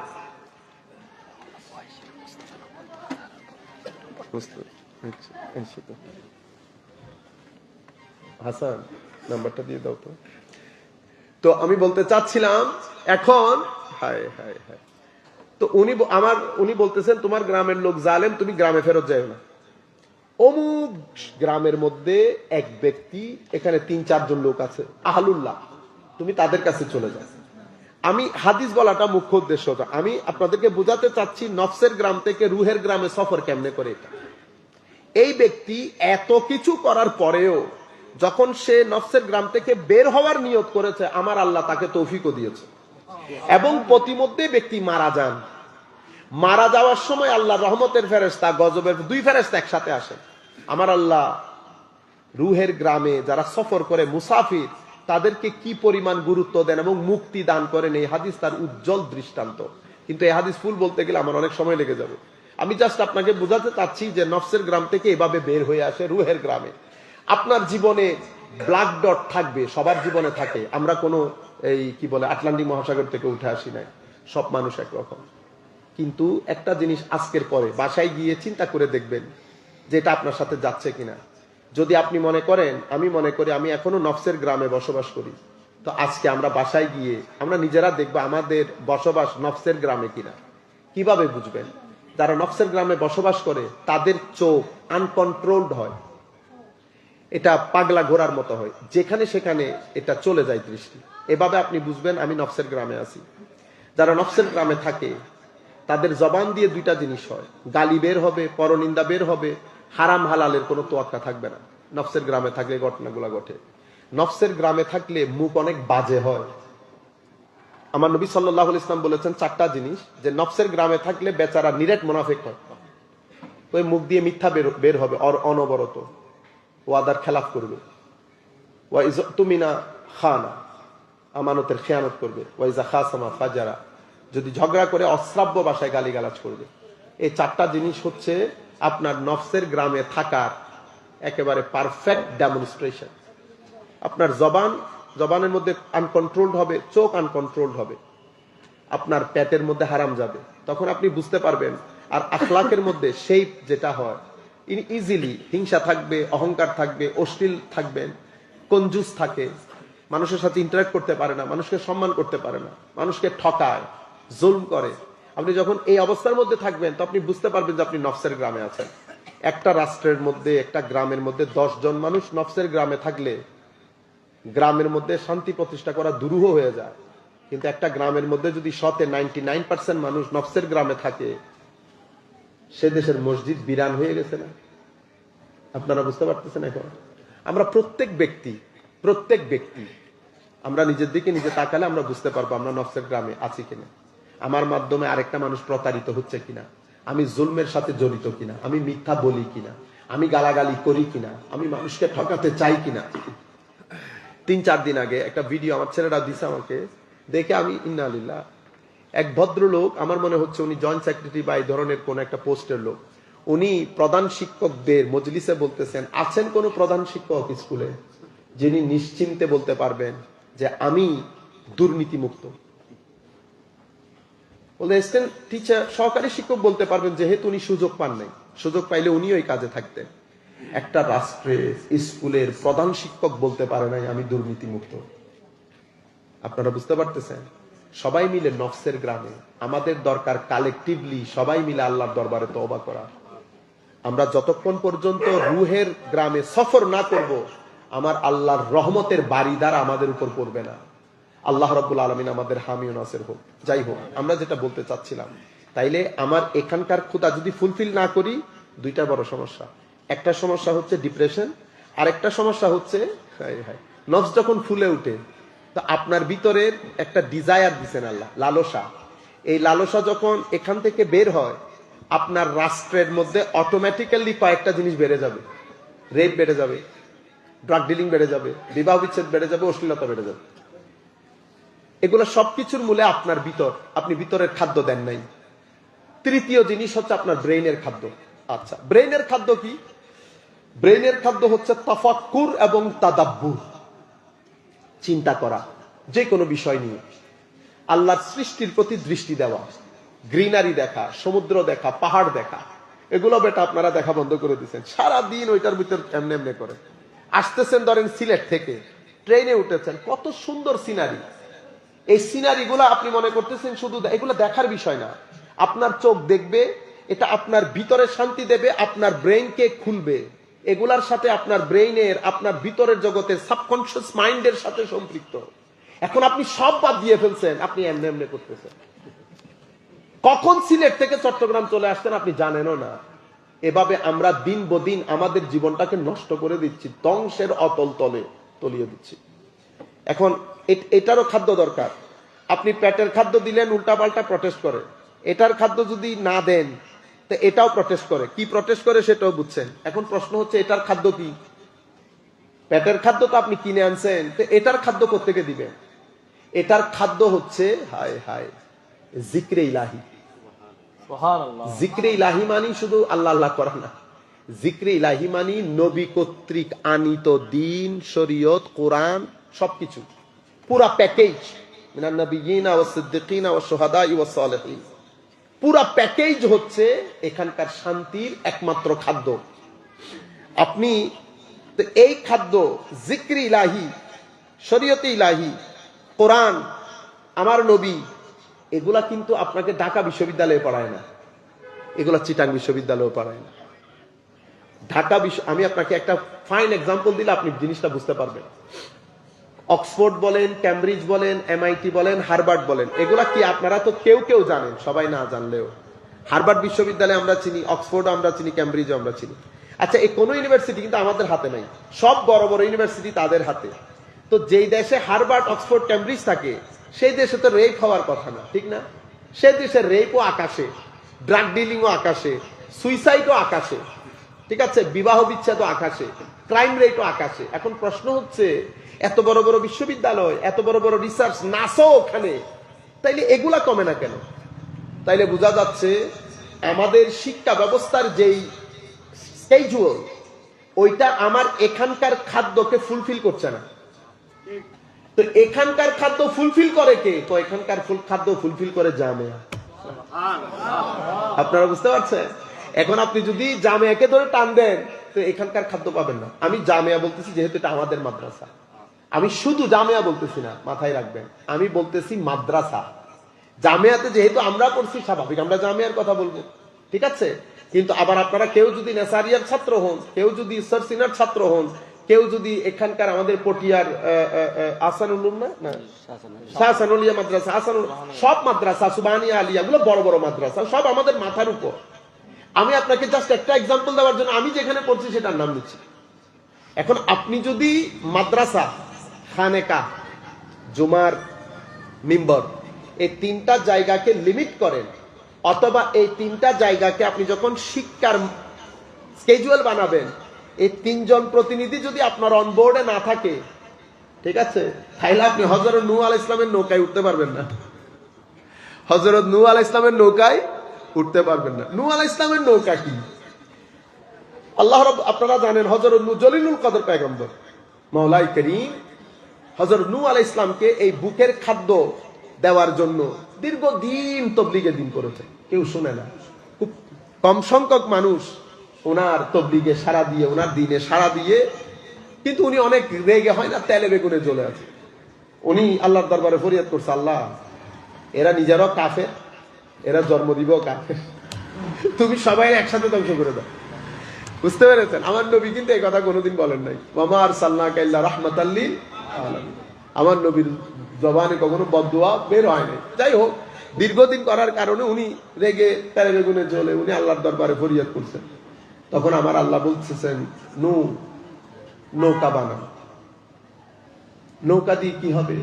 হাসান নাম্বারটা দিয়ে দাও তো। তো আমি বলতে চাচ্ছিলাম এখন হায় হায় হায়, তো উনি বলতেছেন তোমার গ্রামের লোক জালেম, তুমি গ্রামে ফেরত যাও না। অমুক গ্রামের মধ্যে এক ব্যক্তি, এখানে 3-4 জন লোক আছে আহলুল্লাহ, তুমি তাদের কাছে চলে যাও। আমি হাদিস বলাটা মুখ্য উদ্দেশ্য, আমি আপনাদেরকে বোঝাতে চাচ্ছি নফসের গ্রাম থেকে রুহের গ্রামে সফর কেমনে করে। এটা এই ব্যক্তি এত কিছু করার পরেও যখন সে নফসের গ্রাম থেকে বের হওয়ার নিয়ত করেছে, আমার আল্লাহ তাকে তৌফিকও দিয়েছে এবং প্রতিমধ্যে ব্যক্তি মারা যান। মারা যাওয়ার সময় আল্লাহ রহমতের ফেরেশতা গজবের 2 ফেরেশতা একসাথে আসেন। আমার আল্লাহ রুহের গ্রামে যারা সফর করে মুসাফির তাদেরকে কি পরিমাণ গুরুত্ব দেন এবং মুক্তি দান করেন, এই হাদিস তার উজ্জ্বল দৃষ্টান্ত। কিন্তু এই হাদিস ফুল বলতে গেলে আমার অনেক সময় লেগে যাবে। আমি জাস্ট আপনাকে বোঝাতে চাচ্ছি যে নফসের গ্রাম থেকে এভাবে বের হয়ে আসে রুহের গ্রামে। আপনার জীবনে ব্ল্যাক ডট থাকবে, সবার জীবনে থাকে। আমরা কোনো এই কি বলে আটলান্টিক মহাসাগর থেকে উঠে আসি নাই, সব মানুষ একরকম। কিন্তু একটা জিনিস আজকের পরে বাসায় গিয়ে চিন্তা করে দেখবেন যে এটা আপনার সাথে যাচ্ছে কিনা। যদি আপনি মনে করেন, আমি মনে করি আমি এখনো নফসের গ্রামে বসবাস করি, তো আজকে আমরা বাসায় গিয়ে আমরা নিজেরা দেখবো আমাদের বসবাস নফসের গ্রামে কিনা। কিভাবে বুঝবেন? যারা নফসের গ্রামে বসবাস করে তাদের চোখ আনকন্ট্রোলড হয়, এটা পাগলা ঘোড়ার মতো হয়, যেখানে সেখানে এটা চলে যায় দৃষ্টি। এভাবে আপনি বুঝবেন আমি নফসের গ্রামে আছি। যারা নফসের গ্রামে থাকে তাদের জবান দিয়ে দুইটা জিনিস হয়, গালি বের হবে, পরনিন্দা বের হবে, হারাম হালালের কোনো তোয়াক্কা থাকবে না। নফসের গ্রামে থাকলে ঘটনাগুলো ঘটে। নফসের গ্রামে থাকলে মুখ অনেক বাজে হয়। আমার নবী সাল্লাল্লাহু আলাইহি ওয়াসাল্লাম বলেছেন চারটা জিনিস, যে নফসের গ্রামে থাকলে বেচারা নিরেট মুনাফিক হয়। ওই মুখ দিয়ে মিথ্যা বের হবে অনবরত, ওয়াদার খেলাফ করবে, ওয়া ইযতুমিনা খানা, আমানতের খেয়ানত করবে, ওয়া ইযা খাসামা ফাজারা, যদি ঝগড়া করে অশ্রাব্য ভাষায় গালিগালাজ করবে। এই চারটা জিনিস হচ্ছে আপনার নফসের গ্রামে থাকার একেবারে পারফেক্ট ডেমনস্ট্রেশন। আপনার জবানের মধ্যে আনকন্ট্রোলড হবে, চোখ আনকন্ট্রোলড হবে, আপনার পেটের মধ্যে হারাম যাবে, তখন আপনি বুঝতে পারবেন। আর আখলাকের মধ্যে শেপ যেটা হয়, ইজিলি হিংসা থাকবে, অহংকার থাকবে, অশ্লীল থাকবেন, কঞ্জুস থাকে, মানুষের সাথে ইন্টারাক্ট করতে পারে না, মানুষকে সম্মান করতে পারে না, মানুষকে ঠকায়, জুলম করে। আপনি যখন এই অবস্থার মধ্যে থাকবেন তো আপনি বুঝতে পারবেন যে আপনি নফসের গ্রামে আছেন। একটা রাষ্ট্রের মধ্যে, একটা গ্রামের মধ্যে 10 জন মানুষ নফসের গ্রামে থাকলে গ্রামের মধ্যে শান্তি প্রতিষ্ঠা করা দুরূহ হয়ে যায়। কিন্তু একটা গ্রামের মধ্যে যদি 99% মানুষ নফসের গ্রামে থাকে, সে দেশের মসজিদ বিরান হয়ে গেছে না? আপনারা বুঝতে পারতেছেন? এখন আমরা প্রত্যেক ব্যক্তি আমরা নিজের দিকে নিজে তাকালে আমরা বুঝতে পারবো আমরা নফসের গ্রামে আছি কিনা, আমার মাধ্যমে আরেকটা মানুষ প্রতারিত হচ্ছে কিনা, আমি জুলমের সাথে জড়িত কিনা, আমি মিথ্যা বলি কিনা, আমি গালাগালি করি কিনা, আমি মানুষকে ঠকাতে চাই কিনা। 3-4 দিন আগে একটা ভিডিও আমার ছেলেরা দিছে আমাকে, দেখে আমি ইন্না লিল্লাহ। এক ভদ্রলোক, আমার মনে হচ্ছে উনি জয়েন্ট সেক্রেটারি বা এই ধরনের কোন একটা পোস্টের লোক, উনি প্রধান শিক্ষকদের মজলিসে বলতেছেন, আছেন কোন প্রধান শিক্ষক স্কুলে যিনি নিশ্চিন্তে বলতে পারবেন যে আমি দুর্নীতি মুক্ত? টিচার, সহকারী শিক্ষক বলতে পারবেন যেহেতু উনি সুযোগ পান নাই, সুযোগ পাইলে উনি ওই কাজে থাকতেন। একটা রাষ্ট্রের স্কুলের প্রধান শিক্ষক বলতে পারে নাই আমি দুর্নীতি মুক্ত। আপনারা বুঝতে পারতেছেন? সবাই মিলে নফসের গ্রামে, আমাদের দরকার কালেকটিভলি সবাই মিলে আল্লাহর দরবারে তওবা করা। আমরা যতক্ষণ পর্যন্ত রুহের গ্রামে সফর না করব, আমার আল্লাহর রহমতের বাড়িদার আমাদের উপর পড়বে না। আল্লাহ রাব্বুল আলামিন আমাদের হামি ও নাসির হোক। যাই হোক, আমরা যেটা বলতে চাচ্ছিলাম, তাইলে আমার এখানকার ক্ষুধা যদি ফুলফিল না করি, দুইটা বড় সমস্যা। একটা সমস্যা হচ্ছে ডিপ্রেশন, আর একটা সমস্যা হচ্ছে নফস যখন ফুলে উঠে, তো আপনার ভিতরের একটা ডিজায়ার দিচ্ছেন আল্লাহ, লালসা। এই লালসা যখন এখান থেকে বের হয়, আপনার রাষ্ট্রের মধ্যে অটোমেটিক্যালি কয়েকটা জিনিস বেড়ে যাবে। রেপ বেড়ে যাবে, ড্রাগ ডিলিং বেড়ে যাবে, বিবাহ বিচ্ছেদ বেড়ে যাবে, অশ্লীলতা বেড়ে যাবে। এগুলো সবকিছুর মূলে আপনার ভিতর, আপনি ভিতরের খাদ্য দেন নাই। তৃতীয় জিনিস হচ্ছে আপনার ব্রেইনের খাদ্য। আচ্ছা, ব্রেইনের খাদ্য কি? ব্রেইনের খাদ্য হচ্ছে তাফাক্কুর এবং তাদাব্বুর, চিন্তা করা যে কোনো বিষয় নিয়ে, আল্লাহর সৃষ্টির প্রতি দৃষ্টি দেওয়া, গ্রিনারি দেখা, সমুদ্র দেখা, পাহাড় দেখা। এগুলো বেটা আপনারা দেখা বন্ধ করে দিচ্ছেন, সারাদিন ওইটার ভিতর এমনি এমনি করে। আসতেছেন ধরেন সিলেট থেকে, ট্রেনে উঠেছেন, কত সুন্দর সিনারি। এই সিনারি গুলো আপনি মনে করতেছেন শুধু এগুলো দেখার বিষয় না, আপনার চোখ দেখবে, এটা আপনার ভিতরে শান্তি দেবে, আপনার ব্রেইনকে খুলবে। এগুলার সাথে আপনার ব্রেইনের, আপনার ভিতরের জগতের সাবকনশিয়াস মাইন্ডের সাথে সম্পৃক্ত। এখন আপনি সব বাদ দিয়ে ফেলছেন, আপনি এমনি এমনি করতেছেন। কখন সিলেট থেকে চট্টগ্রাম চলে আসছেন আপনি জানেনও না। এভাবে আমরা দিন বদিন আমাদের জীবনটাকে নষ্ট করে দিচ্ছি, ধ্বংসের অতল তলে তলিয়ে দিচ্ছি। এখন এটারও খাদ্য দরকার। আপনি পেটের খাদ্য দিলেন, উল্টাপাল্টা প্রটেস্ট করে। এটার খাদ্য যদি না দেন, তো এটাও প্রটেস্ট করে। কি প্রটেস্ট করে সেটাও বুঝছেন। এখন প্রশ্ন হচ্ছে এটার খাদ্য কি? পেটের খাদ্য তো আপনি কিনে আনছেন, তো এটার খাদ্য কোত্থেকে দিবেন? এটার খাদ্য হচ্ছে হায় হায় জিক্রে ইলাহি। জিক্রে ইলাহি মানি শুধু আল্লাহ আল্লাহ করা না, জিক্রে ইলাহি মানি নবী কর্তৃক আনিত দিন, শরীয়ত, কোরআন, সবকিছু পুরা প্যাকেজ। মিনান নাবিয়িনা ওয়াস সিদ্দিকিনা ওয়াস শুহাদাই ওয়াস সালিহিন, পুরা প্যাকেজ হচ্ছে এখানকার শান্তির একমাত্র খাদ্য। আপনি তো এই খাদ্য জিক্রি ইলাহি, শরীয়তে ইলাহি, কোরআন, আমার নবী, এগুলা কিন্তু আপনাকে ঢাকা বিশ্ববিদ্যালয়ে পড়ায় না, এগুলা চিটাং বিশ্ববিদ্যালয়ে পড়ায় না। ঢাকা বিশ্ব, আমি আপনাকে একটা ফাইন এক্সাম্পল দিলে আপনি জিনিসটা বুঝতে পারবেন। অক্সফোর্ড বলেন, ক্যামব্রিজ বলেন, এমআইটি বলেন, হার্ভার্ড বলেন, এগুলা কি আপনারা তো কেউ কেউ জানেন, সবাই না জানলেও। হার্ভার্ড বিশ্ববিদ্যালয়ে আমরা চিনি, অক্সফোর্ড আমরা চিনি, ক্যামব্রিজ আমরা চিনি। আচ্ছা, এই কোন ইউনিভার্সিটি কিন্তু আমাদের হাতে নাই, সব বড় বড় ইউনিভার্সিটি তাদের হাতে। তো যেই দেশে হার্ভার্ড, অক্সফোর্ড, ক্যামব্রিজ থাকে, সেই দেশে তো রেপ হওয়ার কথা না, ঠিক না? সেই দেশে রেপও আকাশে, ড্রাগ ডিলিংও আকাশে, সুইসাইডও আকাশে, ঠিক আছে, বিবাহ বিচ্ছেদও আকাশে, ক্রাইম রেটও আকাশে। এখন প্রশ্ন হচ্ছে, এত বড় বড় বিশ্ববিদ্যালয়, এত বড় বড় রিসার্চ, নাসা ওখানে, তাইলে এগুলা কমে না কেন? তাইলে বোঝা যাচ্ছে আমাদের শিক্ষা ব্যবস্থার যেই স্কেজুয়াল, ওইটা আমার এখানকার খাদ্যকে ফুলফিল করছে না। তো এখানকার খাদ্য ফুলফিল করে কে? তো এখানকার খাদ্য ফুলফিল করে জামিয়া। আপনারা বুঝতে পারছেন? এখন আপনি যদি জামিয়াকে ধরে টান দেন, তো এখানকার খাদ্য পাবেন না। আমি জামিয়া বলতেছি যেহেতু এটা আমাদের মাদ্রাসা, আমি শুধু জামিয়া বলতেছি না, মাথায় রাখবেন, আমি বলতেছি মাদ্রাসা। জামিয়াতে যেহেতু আমরা পড়ছি, স্বাভাবিক আমরা জামিয়ার কথা বলবো, ঠিক আছে? কিন্তু আবার আপনারা কেউ যদি নেসারিয়ার ছাত্র হন, কেউ যদি সারসিনার ছাত্র হন, কেউ যদি এখানকার আমাদের পটিয়ার আহসানুল উলুম না শাহসানুলিয়া মাদ্রাসা, আহসানুল, সব মাদ্রাসা, সুবহানিয়া আলিয়া, এগুলো বড় বড় মাদ্রাসা, সব আমাদের মাথার উপর। আমি আপনাকে জাস্ট একটা এক্সাম্পল দেওয়ার জন্য আমি যেখানে পড়ছি সেটার নাম দিচ্ছি। এখন আপনি যদি মাদ্রাসা, খানেকা, জুমার মিম্বর, এই তিনটা জায়গাকে লিমিট করেন, অথবা এই তিনটা জায়গাকে আপনি যখন শিক্ষার স্কেজুয়াল বানাবেন, এই তিনজন প্রতিনিধি যদি আপনার অনবোর্ডে না থাকে, ঠিক আছে, তাহলে আপনি হযরত নূহ আলাইহিস ইসলামের নৌকায় উঠতে পারবেন না। হযরত নূহ আলাইহিস ইসলামের নৌকায় উঠতে পারবেন না। নূহ আলাইহিস ইসলামের নৌকা কি? আল্লাহ রাব্বুল, আপনারা জানেন হযরত নূহ জলিলুল কদর পয়গম্বর, মাওলাই করিম হযরত নূহ আলাইহিস ইসলামকে এই বুকের খাদ্য দেওয়ার জন্য দীর্ঘদিন তবলিগে দিন করেছে, কেউ শুনে না। খুব কম সংখ্যক মানুষ ওনার তবলিগে সাড়া দিয়ে, ওনার দিনে সাড়া দিয়ে, কিন্তু উনি অনেক রেগে, হয় না, তেলে বেগুনে জ্বলে আছে। উনি আল্লাহর দরবারে ফরিয়াদ করছে, আল্লাহ, এরা নিজেরাও কাফের, এরা জন্ম দিব কাফের, তুমি সবাই একসাথে ধ্বংস করে দাও। বুঝতে পেরেছেন? আমার নবী কিন্তু এই কথা কোনোদিন বলেন নাই, ওয়া আরসালনাকা ইল্লা রাহমাতাল লিল আলামিন। আমার নবীর জবানে কখনো বদদুয়া বের হয় নাই। যাই হোক, দীর্ঘদিন করার কারণে উনি রেগে তেলে বেগুনে জ্বলে উনি আল্লাহর দরবারে ফরিয়াদ করছেন। তখন আমার আল্লাহ বলতেছেন, নৌকা বানাও। নৌকা দিয়ে কি হবে?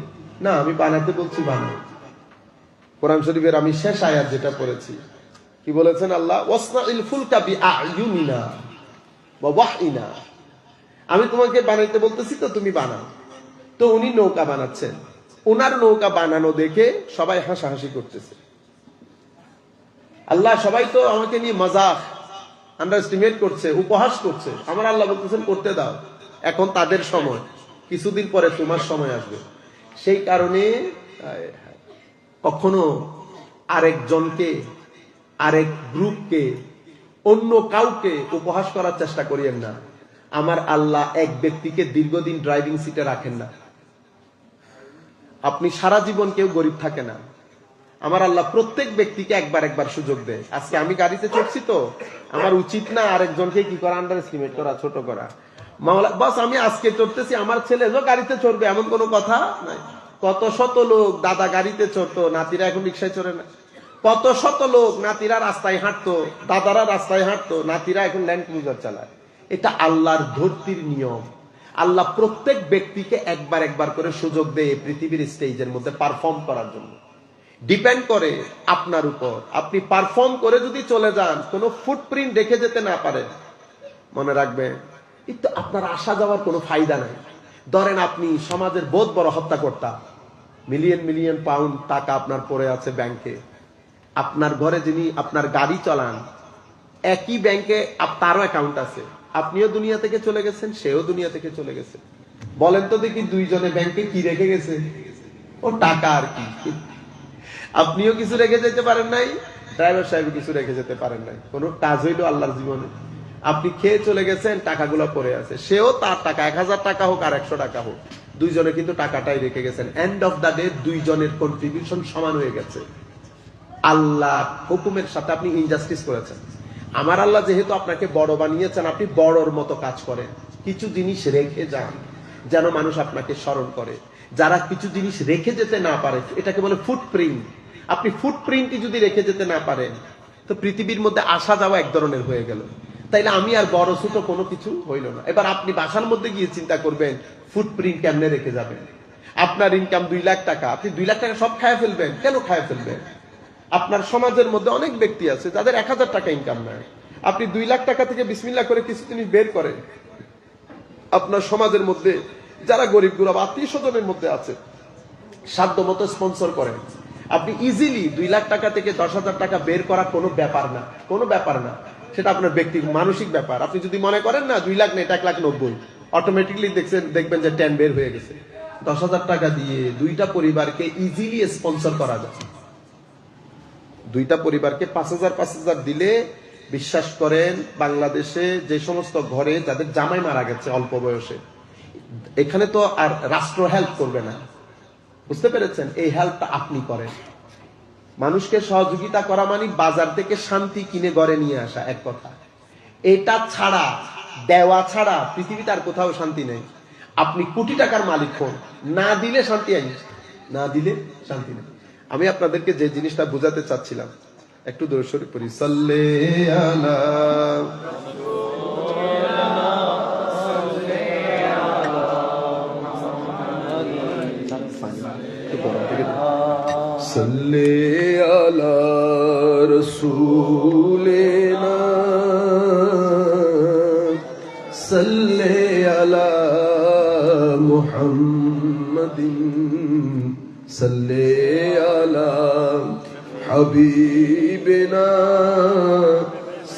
না, আমি বানাতে বলছি, বানাও। কোরআন শরীফের আমি শেষ আয়াত যেটা পড়েছি, কি বলেছেন আল্লাহ? ওয়াসনাইল ফুলকা বিআইউনিনা ওয়া ওয়াহইনা। আমি তোমাকে বানাইতে বলতেছি, তো তুমি বানাও। তো উনি নৌকা বানাচ্ছেন, ওনার নৌকা বানানো দেখে সবাই হাসাহাসি করতেছে। আল্লাহ, সবাই তো আমাকে নিয়ে মজাক, আন্ডারস্টিমেট করছে, উপহাস করছে। আমার আল্লাহ বলতেছেন, করতে দাও, এখন তাদের সময়, কিছুদিন পরে তোমার সময় আসবে। সেই কারণে কখনো আরেকজনকে, আরেক গ্রুপকে, অন্য কাউকে উপহাস করার চেষ্টা করিয়েন না। আমার আল্লাহ এক ব্যক্তিকে দীর্ঘদিন ড্রাইভিং সিটে রাখেন না। আপনি সারা জীবন, কেউ গরিব থাকে না। আমার আল্লাহ প্রত্যেক ব্যক্তিকে একবার একবার সুযোগ দেয়। আজকে আমি গাড়িতে চড়ছি, তো আমার উচিত না আরেকজনকে কি করা, আন্ডার এস্টিমেট করা, ছোট করা। মাওলা, বাস আমি আজকে চড়তেছি, আমার ছেলে যে গাড়িতে চড়বে এমন কোনো কথা নাই। কত শত লোক দাদা গাড়িতে চড়তো, নাতিরা এখন রিক্সায় চড়ে না। কত শত লোক নাতিরা রাস্তায় হাঁটতো, দাদারা রাস্তায় হাঁটতো, নাতিরা এখন ল্যান্ড ক্রুজার চালায়। এটা আল্লাহর ধরতির নিয়ম। আল্লাহ প্রত্যেক ব্যক্তিকে একবার একবার করে সুযোগ দেয় পৃথিবীর স্টেজের মধ্যে পারফর্ম করার জন্য। ডিপেন্ড করে আপনার উপর। আপনি পারফর্ম করে যদি চলে যান, কোনো ফুটপ্রিন্ট রেখে যেতে না পারেন, মনে রাখবেন কিন্তু আপনার আসা যাওয়ার কোনো ফায়দা নাই। ধরেন আপনি সমাজের বহুত বড় হত্যাকর্তা, মিলিয়ন মিলিয়ন পাউন্ড টাকা আপনার পড়ে আছে ব্যাংকে, আপনার ঘরে যিনি আপনার গাড়ি চালান, একই ব্যাংকে তারও অ্যাকাউন্ট আছে, আপনিও দুনিয়া থেকে চলে গেছেন, সেও দুনিয়া থেকে চলে গেছে। বলেন তো দেখি, দুইজনে ব্যাংকে কি রেখে গেছে? ও টাকা আর কি। আপনিও কিছু রেখে যেতে পারেন নাই, ড্রাইভার সাহেব কিছু রেখে যেতে পারেন নাই। কোনো কাজ হইলো আল্লাহর জীবনে? আপনি খেয়ে চলে গেছেন, টাকাগুলো পড়ে আছে, সেও তার টাকা 1000 টাকা হোক আর 100 টাকা হোক, দুইজনে কিন্তু টাকাটাই রেখে গেছেন। এন্ড অফ দা ডে দুইজনের কন্ট্রিবিউশন সমান হয়ে গেছে। আল্লাহ হুকুমের সাথে আপনি ইনজাস্টিস করেছেন। আমার আল্লাহ যেহেতু আপনাকে বড় বানিয়েছেন, আপনি বড়র মতো কাজ করেন, কিছু জিনিস রেখে যান যেন মানুষ আপনাকে স্মরণ করে। যারা কিছু জিনিস রেখে যেতে না পারে, এটাকে বলে ফুটপ্রিন্ট। আপনি ফুটপ্রিন্টই যদি রেখে যেতে না পারেন, তো পৃথিবীর মধ্যে আসা যাওয়া এক ধরনের হয়ে গেল। তাইলে আমি আর বড় ছোট কোনো কিছু হইল না। এবার আপনি বাসার মধ্যে গিয়ে চিন্তা করবেন ফুটপ্রিন্ট কেমনে রেখে যাবেন। আপনার ইনকাম 2 লাখ টাকা, আপনি 2 লাখ টাকা সব খায় ফেলবেন। কেন খায় ফেলবেন? আপনার সমাজের মধ্যে অনেক ব্যক্তি আছে যাদের 1000 টাকা ইনকাম নাই। আপনি 2 লাখ টাকা থেকে বিসমিল্লাহ করে কিছু জিনিস বের করেন। আপনার সমাজের মধ্যে যারা গরিব গুরব আত্মীয় স্বজনের মধ্যে আছে, সাধ্য মতো স্পন্সর করেন। আপনি ইজিলি 2 লাখ টাকা থেকে 10,000 টাকা বের করা কোনো ব্যাপার না, কোনো ব্যাপার না। সেটা আপনার ব্যক্তি মানসিক ব্যাপার। আপনি যদি মনে করেন না 2 লাখ নেই, 1,90,000, অটোমেটিকলি দেখবেন যে 10 বের হয়ে গেছে। 10,000 টাকা দিয়ে 2টা পরিবারকে ইজিলি স্পন্সর করা যায়। 2টা পরিবারকে 5,000 দিলে বিশ্বাস করেন, বাংলাদেশে যে সমস্ত ঘরে যাদের জামাই মারা গেছে অল্প বয়সে, এখানে তো আর রাষ্ট্র হেল্প করবে না। বুঝতে পেরেছেন? এই হেল্পটা আপনি করেন। মানুষকে সহযোগিতা করা মানে বাজার থেকে শান্তি কিনে ঘরে নিয়ে আসা, এক কথা। এটা ছাড়া, দেওয়া ছাড়া পৃথিবীতে আর কোথাও শান্তি নেই। আপনি কোটি টাকার মালিক হন, না দিলে শান্তি আইন, না দিলে শান্তি নেই। আমি আপনাদেরকে যে জিনিসটা বোঝাতে চাচ্ছিলাম, একটু দরুদ শরীফ পড়ি। সাল্লে আলা সাল্লে আলা রাসূলিনা সাল্লে আলা মুহাম্মাদিন সাল্লে আলা হাবিবিনা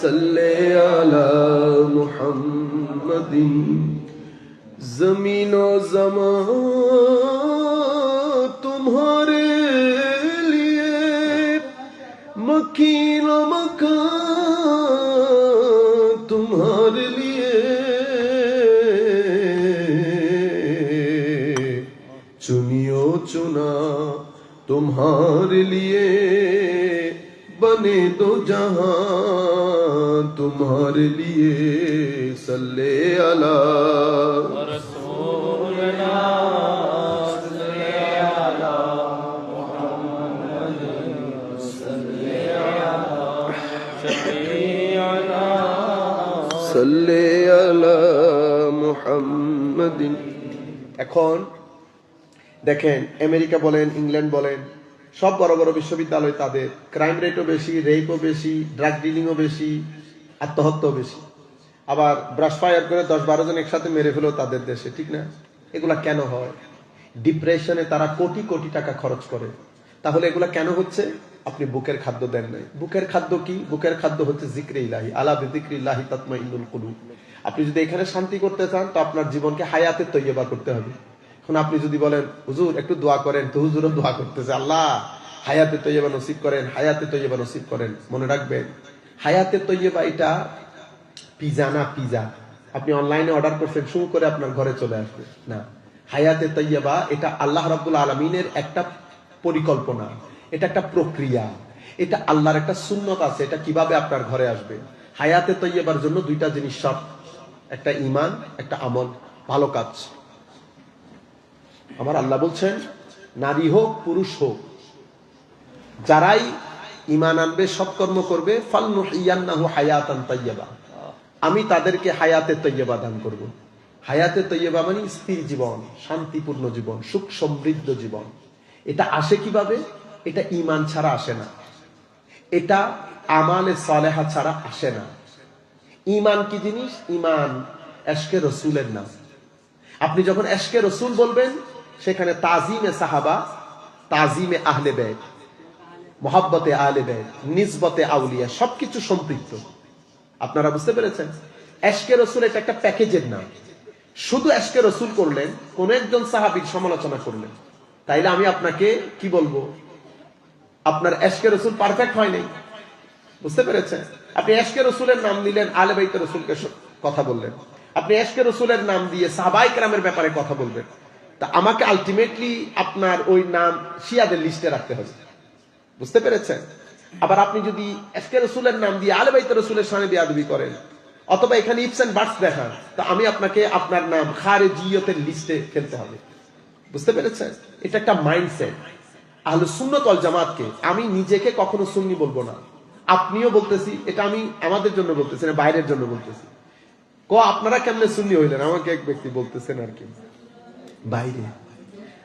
সাল্লে আলা মুহাম্মাদিন। জমিন ও জমান तुम्हारे लिए मकीन मकान तुम्हारे लिए चुनियो चुना तुम्हारे लिए बने दो जहां तुम्हारे लिए सल्ले अला সাল্লে আলা মুহাম্মাদিন। এখন দেখেন, আমেরিকা বলেন, ইংল্যান্ড বলেন, সব বড় বড় বিশ্ববিদ্যালয়, তাদের ক্রাইম রেটও বেশি, রেপও বেশি, ড্রাগ ডিলিংও বেশি, আত্মহত্যাও বেশি। আবার ব্রাশ ফায়ার করে 10-12 জন একসাথে মেরে ফেলো তাদের দেশে, ঠিক না? এগুলা কেন হয়? ডিপ্রেশনে তারা কোটি কোটি টাকা খরচ করে। তাহলে এগুলা কেন হচ্ছে? আপনি বুকের খাদ্য দেন নাই। বুকের খাদ্য কি? বুকের খাদ্য হচ্ছে জিক্রে ইলাহি, আলা বিযিক্রিল্লাহি তাতমাইন্নুল কুলুব। আপনি যদি এখানে শান্তি করতে চান, তো আপনার জীবনকে হায়াতে তৈয়বা করতে হবে। এখন আপনি যদি বলেন হুজুর একটু দোয়া করেন, তো হুজুরও দোয়া করতেছে, আল্লাহ হায়াতে তৈয়বা নসিব করেন, হায়াতে তৈয়বা নসিব করেন। মনে রাখবেন, হায়াতে তৈয়বা এটা পিজা না, পিজা আপনি অনলাইনে অর্ডার করছেন, শুরু করে আপনার ঘরে চলে আসবে না। হায়াতে তৈয়বা এটা আল্লাহ রাব্বুল আলামিনের একটা পরিকল্পনা, এটা একটা প্রক্রিয়া, এটা আল্লাহর একটা সুন্নত আছে। এটা কিভাবে আপনার ঘরে আসবে? হায়াতে তৈয়বার জন্য 2টা জিনিস সব, একটা ঈমান, একটা আমল, ভালো কাজ। আমার আল্লাহ বলছেন, নারী হোক পুরুষ হোক, যারাই ঈমান আনবে, সৎকর্ম করবে, ফালনুহিয়ান্নাহু হায়াতান তাইয়্যিবা, আমি তাদেরকে হায়াতে তৈয়বা দান করব। হায়াতে তৈয়বা মানে স্থির জীবন, শান্তিপূর্ণ জীবন, সুখ সমৃদ্ধ জীবন। এটা আসে কিভাবে? এটা ঈমান ছাড়া আসে না, এটা আমালে সালেহা ছাড়া আসে না। ঈমান কি জিনিস? ঈমান এশকে রসুলের নাম। আপনি যখন এশকে রসুল বলবেন, সেখানে তাজিমে সাহাবা, তাজিমে আহলে বাইত, মুহাব্বতে আহলে বাইত, নিসবতে আউলিয়া সবকিছু সম্পৃক্ত। আপনারা বুঝতে পেরেছেন? এশকে রসুল এটা একটা প্যাকেজের নাম। শুধু এশকে রসুল করলেন, কোন একজন সাহাবীর সমালোচনা করলেন, তাইলে আমি আপনাকে কি বলবো? আপনার এশকে রসুল পারফেক্ট হয় নাই। বুঝতে পেরেছেন? আপনি এশকে রসুলের নাম দিলেন, আলে বাইতে রসুলকে কথা বললেন। আপনি এশকে রসুলের নাম দিয়ে সাহাবায়ে কেরামের ব্যাপারে কথা বলবেন। তা আমাকে আলটিমেটলি আপনার ওই নাম শিয়াদের লিস্টে রাখতে হবে। বুঝতে পেরেছেন? আবার আপনি যদি এশকে রসুলের নাম দিয়ে আলে বাইতে রসুলের সামনে বেয়াদবি করেন, অথবা এখানে ইফস এন্ড বাটস দেখান, তা আমি আপনাকে আপনার নাম খারেজিয়তের লিস্টে ফেলতে হবে। বুঝতে পেরেছেন? এটা একটা মাইন্ডসেট। আহলে সুন্নাত ওয়াল জামাতকে আমি নিজেকে কখনো সুন্নি বলবো না, আপনিও বলতেছি, এটা আমি আমাদের জন্য বলতেছি না, বাইরের জন্য বলতেছি। আপনারা কেমনে সুন্নি হইলেন? আমাকে এক ব্যক্তি বলতেছেন আর কি বাইরে।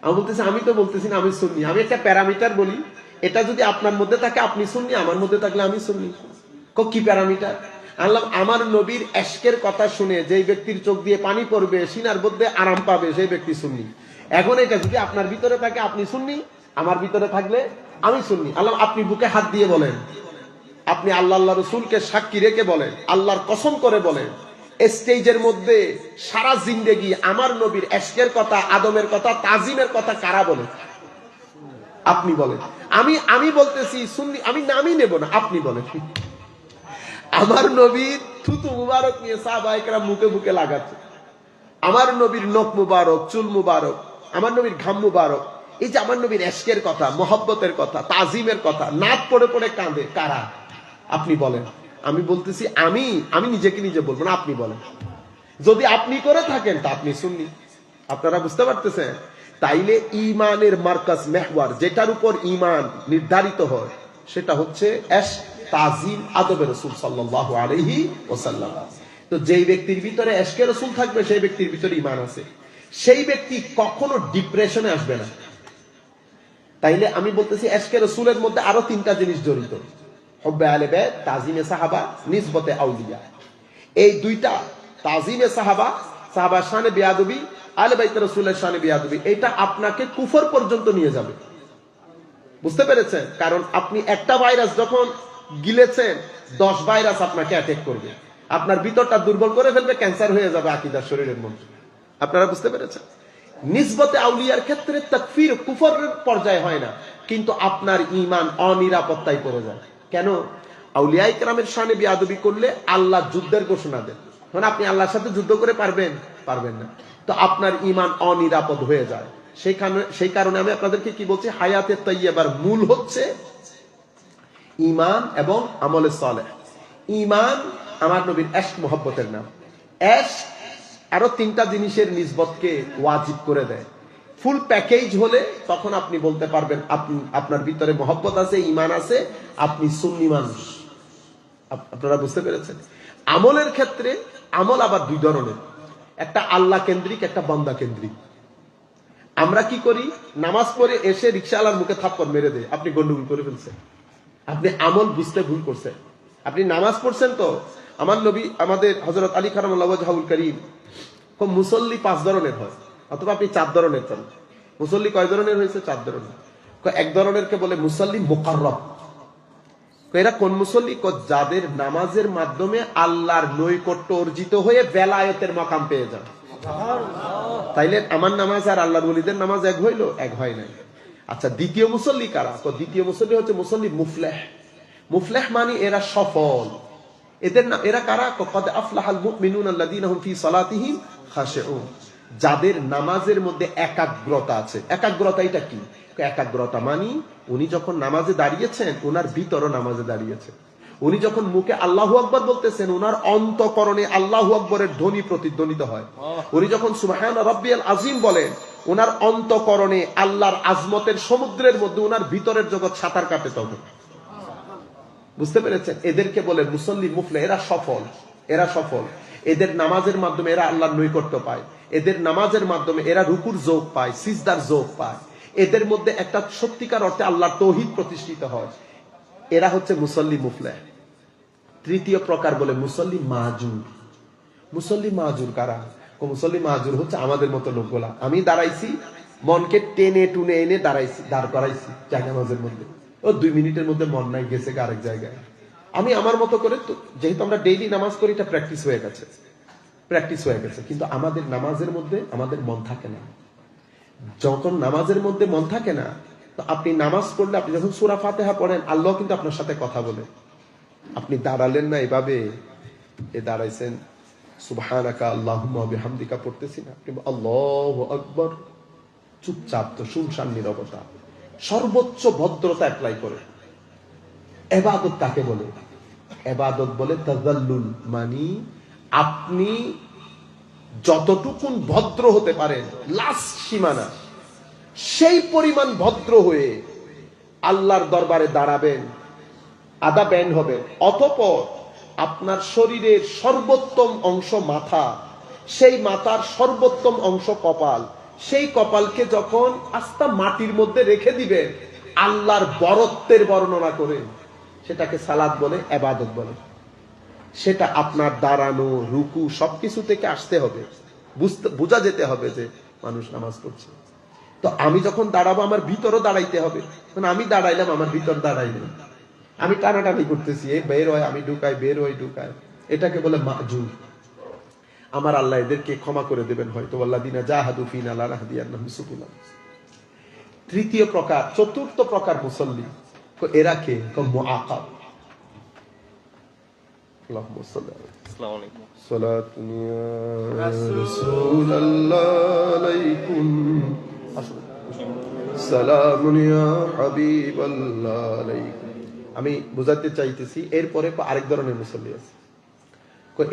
আমি বলতেছি, আমি তো বলতেছি না আমি সুন্নি, আমি একটা প্যারামিটার বলি, এটা যদি আপনার মধ্যে থাকে আপনি সুন্নি, আমার মধ্যে থাকলে আমি সুন্নি। কি প্যারামিটার? আল্লাহ আমার নবীর এশকের কথা শুনে যেই ব্যক্তির চোখ দিয়ে পানি পড়বে, সিনার মধ্যে আরাম পাবে, সেই ব্যক্তি সুন্নি। এখন এটা যদি আপনার ভিতরে থাকে আপনি সুন্নি, আমার ভিতরে থাকলে আমি সুন্নি। আল্লাহ আপনি বুকে হাত দিয়ে বলেন, আপনি আল্লাহ রসুলকে সাক্ষী রেখে বলেন, আল্লাহর কসম করে বলেন, স্টেজের মধ্যে সারা জিন্দেগি আমার নবীর এশকের কথা, আদমের কথা, তাজিমের কথা কারা বলে? আপনি বলেন। আমি বলতেছি সুন্নি, আমি নামই নেব না, আপনি বলেন। আমার নবীর থুতু মুবারক নিয়ে সাহাবায়ে কেরাম মুখে মুখে লাগাচ্ছে, আমার নবীর নখ মুবারক, চুল মুবারক, আমার নবীর ঘাম মুবারক, এই যে আমার নবীর এশকের কথা, মহব্বতের কথা, তাজিমের কথা, নাক পড়ে পড়ে কাঁদে, কারা? আপনি বলেন। আমি বলতেছি, আমি নিজেকে নিজে বলবো না, আপনি বলেন। যদি আপনি করে থাকেন তা আপনি সুন্নি। আপনারা বুঝতে পারতেছেন? তাইলে ইমানের মার্কাজ, মেহওয়ার, যেটার উপর ইমান নির্ধারিত হয়, সেটা হচ্ছে এশক, তাজিম, আদবে রাসূল সাল্লাল্লাহু আলাইহি ওয়াসাল্লাম। তো যেই ব্যক্তির ভিতরে এশকে রাসূল থাকবে, সেই ব্যক্তির ভিতরে ইমান আছে, সেই ব্যক্তি কখনো ডিপ্রেশনে আসবে না। তাইলে আমি বলতেছি, এশকে রাসূলের মধ্যে আরো তিনটা জিনিস জড়িত: হুব্বে আলে বাইত, তাজিমে সাহাবা, নিসবতে আউলিয়া। এই দুইটা, তাজিমে সাহাবা, সাহাবার শানে বেয়াদবি, আলে বাইত রাসূলের শানে বেয়াদবি, এটা আপনাকে কুফর পর্যন্ত নিয়ে যাবে। বুঝতে পেরেছেন? কারণ আপনি একটা ভাইরাস যখন গিলেছেন, 10 ভাইরাস আপনাকে অ্যাটাক করবে, আপনার ভিতরটা দুর্বল করে ফেলবে, ক্যান্সার হয়ে যাবে আকীদার, শরীরের মধ্যে। আপনারা বুঝতে পেরেছেন? নিসবতে আউলিয়ার ক্ষেত্রে তাকফীর, কুফরের পর্যায়ে হয় না, কিন্তু আপনার ঈমান অনিরাপত্তায় পড়ে যায়। কেন? আউলিয়ায়ে কেরামের শানে বেয়াদবি করলে আল্লাহ যুদ্ধের ঘোষণা দেন, মানে আপনি আল্লাহর সাথে যুদ্ধ করে পারবেন না, তো আপনার ঈমান অনিরাপদ হয়ে যায়। সেই কারণে আমি আপনাদেরকে কি বলছি, হায়াতে তাইয়্যিবার মূল হচ্ছে ঈমান এবং আমলে সালেহ। ঈমান আমার নবীর এশক, মহব্বতের নাম। এশক আরো তিনটা জিনিসের নিসবতকে ওয়াজিব করে দেয়। ফুল প্যাকেজ হলে তখন আপনি বলতে পারবেন আপনার ভিতরে মহব্বত আছে, ঈমান আছে, আপনি সুন্নি মানুষ। আপনারা বুঝতে পেরেছেন? আমলের ক্ষেত্রে আমল আবার দুই ধরনের, একটা আল্লাহ কেন্দ্রিক, একটা বান্দা কেন্দ্রিক। আমরা কি করি? নামাজ পড়ে এসে রিকশাওয়ালার মুখে থাপ্পড় মেরে দেয়, আপনি গন্ডগোল করে ফেলছেন, আপনি আমল বুঝতে ভুল করছেন। আপনি নামাজ পড়ছেন তো, আমার নবী, আমাদের হযরত আলী কারামাল্লাহু ওয়াজহুল কারীম, মুসল্লি 5 ধরনের হয়, অথবা আপনি 4 ধরনের চান। মুসল্লি কয় ধরনের হয়েছে? 4 ধরনের। এক ধরনেরকে বলে মুসল্লি মুকাররব। এরা কোন মুসল্লি? যাদের নামাজের মাধ্যমে আল্লাহর নৈকট্য অর্জিত হয়ে বেলায়েতের মাকাম পেয়ে যান। তাইলে আমার নামাজ আর আল্লাহর ওলিদের নামাজ এক হইল? এক হয় নাই। আচ্ছা, দ্বিতীয় মুসল্লি কারা? দ্বিতীয় মুসল্লি হচ্ছে মুসল্লি মুফলেহ। মুফলেহ মানে এরা সফল। এরা কারা? কদ আফলাহাল মুমিনুনা আল্লাযীনা হুম ফি সালাতিহিম খাশিউন। যাদের নামাজের মধ্যে একাগ্রতা আছে। একাগ্রতা এটা কি? একাগ্রতা মানে উনি যখন নামাজে দাঁড়িয়েছেন, ওনার ভিতরও নামাজে দাঁড়িয়েছে। উনি যখন মুখে আল্লাহু আকবার বলতেছেন, ওনার অন্তঃকরণে আল্লাহু আকবরের ধ্বনি প্রতিধ্বনিত হয়। উনি যখন সুবহানা রাব্বিয়াল আযীম বলেন, ওনার অন্তঃকরণে আল্লাহর আজমতের সমুদ্রের মধ্যে ওনার ভিতরের জগৎ সাঁতার কাটে তখন। বুঝতে পেরেছেন? এদেরকে বলে মুসল্লি মুফলিহ। এরা সফল, এরা সফল। এদের নামাজের মাধ্যমে এরা আল্লাহর নৈকট্য পায়। এদের নামাজের মাধ্যমে এরা রুকুর যোগ পায়, সিজদার যোগ পায়। এদের মধ্যে একটা সত্যিকার অর্থে আল্লাহর তাওহীদ প্রতিষ্ঠিত হয়। এরা হচ্ছে মুসল্লি মুফলিহ। তৃতীয় প্রকার বলে মুসল্লি মাহজুর। মুসল্লি মাহজুর কারা? মুসল্লি মাহজুর হচ্ছে আমাদের মতো লোকগুলা। আমি দাঁড়াইছি, মনকে টেনে টুনে এনে দাঁড় করাইছি নামাজের মধ্যে, 2 মিনিটের মধ্যে মন নাই, গেছে আরেক জায়গায়। আমি আমার মতো করে, যেহেতু আমরা ডেইলি নামাজ করি, এটা প্র্যাকটিস হয়ে গেছে, কিন্তু আমাদের নামাজের মধ্যে আমাদের মন থাকে না। যখন নামাজের মধ্যে মন থাকে না, তো আপনি নামাজ পড়লে, আপনি যখন সূরা ফাতিহা পড়েন, আল্লাহ কিন্তু আপনার সাথে কথা বলে। আপনি দাঁড়ালেন না এভাবে, দাঁড়াইছেন সুবহানাকা আল্লাহুম্মা বিহামদিকা পড়তেছি না, আপনি আল্লাহু আকবার, চুপচাপ, তো শুনশান নীরবতা, সর্বোচ্চ ভদ্রতা অ্যাপ্লাই করে। ইবাদত কাকে বলে? ইবাদত বলে তাযাল্লুল, মানে আপনি যতটুকুন ভদ্র হতে পারেন, লাস্ট সীমানা, সেই পরিমাণ ভদ্র হয়ে আল্লাহর দরবারে দাঁড়াবেন, আদা ব্যান্ড হবে। অতঃপর আপনার শরীরের সর্বোত্তম অংশ মাথা, সেই মাথার সর্বোত্তম অংশ কপাল, সেই কপালকে যখন আস্তা মাটির মধ্যে রেখে দিবেন আল্লাহর বরত্বের বর্ণনা করে, সেটাকে সালাত বলে, ইবাদত বলে। সেটা আপনার দাঁড়ানো, রুকু সবকিছু থেকে আসতে হবে, বোঝা যেতে হবে যে মানুষ নামাজ পড়ছে। তো আমি যখন দাঁড়াবো আমার ভিতরও দাঁড়াইতে হবে, মানে আমি দাঁড়াইলাম আমার ভিতর দাঁড়াইলাম, আমি টানাটানি করতেছি, এই বের হয় আমি ঢুকাই, বের হয় ঢুকাই, এটাকে বলে মাজুর। আমার আল্লাহ এদেরকে ক্ষমা করে দেবেন হয়তো, আল্লাযিনা জাহাদু ফিনা লানাহদিয়ান্নাহুম সুবুলা। তৃতীয় প্রকার, চতুর্থ প্রকার মুসল্লি, এরা কে? মুআকাব। আল্লাহুম্মা সাল্লি আলাইহি আসসালামু আলাইকুম। সালাতুন ইয়া রাসূলুল্লাহ আলাইকুম সালামুন ইয়া হাবিবাল্লাহ আলাইকুম। আমি বুঝাতে চাইতেছি, এরপরে আরেক ধরনের মুসল্লি আছে।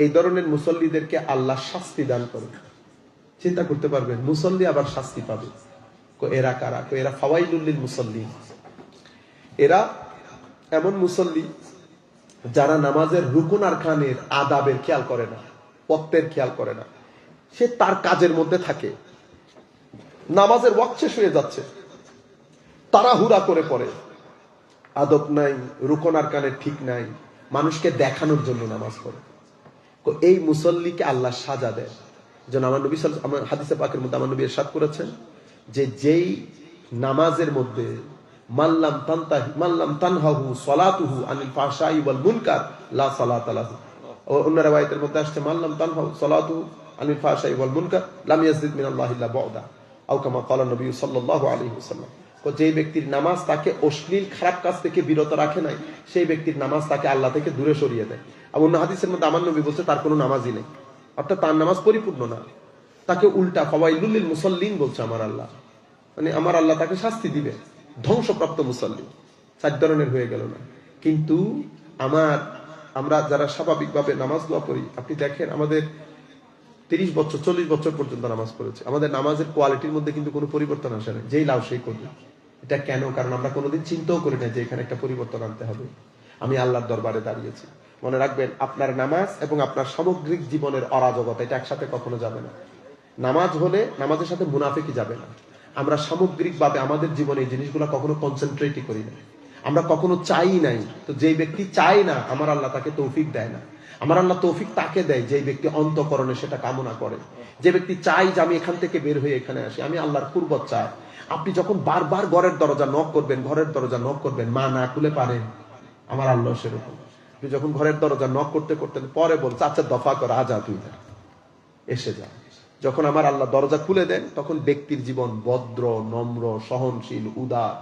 এই ধরনের মুসল্লিদেরকে আল্লাহ শাস্তি দান করে। চিন্তা করতে পারবেন, মুসল্লি আবার শাস্তি পাবে। এরা কারা? এরা ফাওয়াইলুল লিল মুসাল্লিন। এরা এমন মুসল্লি যারা নামাজের রুকুন আরকানের আদাবের খেয়াল করে না, ওয়াক্তের খেয়াল করে না। সে তার কাজের মধ্যে থাকে, নামাজের ওয়াক্ত শেষ হয়ে যাচ্ছে, তাড়াহুড়া করে পড়ে, আদব নাই, রুকুন আরকানের ঠিক নাই, মানুষকে দেখানোর জন্য নামাজ পড়ে। এই মুসল্লিকে আল্লাহ সাজা দেয়। যেন আমার নবী হাদিসে পাকের মধ্যে আমার নবী ইরশাদ করেছেন যে যেই নামাজের মধ্যে মাল্লাম তানহাহু সালাতুহু আনিল ফাহশাই ওয়াল মুনকার লা সালাতা লাহু, অন্য riwayat-এর মধ্যে আসছে মাল্লাম তানহাহু সালাতুহু আনিল ফাহশাই ওয়াল মুনকার লাম ইয়াজিদ মিনাল্লাহি ইল্লা বু'দা, আও কামা ক্বালা নবী সাল্লাল্লাহু আলাইহি ওয়াসাল্লাম। যে ব্যক্তির নামাজ তাকে অশ্লীল খারাপ কাজ থেকে বিরত রাখে নাই, সেই ব্যক্তির নামাজ তাকে আল্লাহ থেকে দূরে সরিয়ে দেয়। আর অন্য হাদিসের মধ্যে আমার নবী বলছে তার কোনো নামাজই নেই, অর্থাৎ তার নামাজ পরিপূর্ণ না, তাকে উল্টা ফাওয়াইলুল লিল মুসাল্লিন বলছে আমার আল্লাহ, মানে আমার আল্লাহ তাকে শাস্তি দিবে, ধ্বংসপ্রাপ্ত মুসাল্লি। 4 ধরনের হয়ে গেল না? কিন্তু আমরা যারা স্বাভাবিকভাবে নামাজ দোয়া পড়ি, আপনি দেখেন আমাদের 30 বছর 40 বছর পর্যন্ত নামাজ পড়েছে, আমাদের নামাজের কোয়ালিটির মধ্যে কিন্তু কোনো পরিবর্তন আসে না, যেই লাভ সেই করবে। এটা কেন? কারণ আমরা কোনোদিন চিন্তাও করি না যে এখানে একটা পরিবর্তন আনতে হবে। আমি আল্লাহর দরবারে দাঁড়িয়েছি। মনে রাখবেন, আপনার নামাজ এবং আপনার সামগ্রিক জীবনের অরাজকতা এটা একসাথে কখনো যাবে না। নামাজ হলে নামাজের সাথে মুনাফিকি যাবে না। আমরা সামগ্রিকভাবে আমাদের জীবনে এই জিনিসগুলো কখনো কনসেন্ট্রেটই করি না, আমরা কখনো চাই নাই। তো যেই ব্যক্তি চায় না, আমার আল্লাহ তাকে তৌফিক দেয় না। আমার আল্লাহ তৌফিক তাকে দেয় যেই ব্যক্তি অন্তঃকরণে সেটা কামনা করে। যে ব্যক্তি চাই যে আমি এখান থেকে বের হয়ে এখানে আসি, আমি আল্লাহর কুরবত চাই। আপনি যখন বারবার ঘরের দরজা নক করবেন, ঘরের দরজা নক করবেন, মা না খুলে পারেন, আমার আল্লাহ সেরকম। আপনি যখন ঘরের দরজা নক করতে করতে পরে বলছে আচ্ছা দফা কর, আজা তুই এসে যা। যখন আমার আল্লাহ দরজা খুলে দেন, তখন ব্যক্তির জীবন ভদ্র, নম্র, সহনশীল, উদার,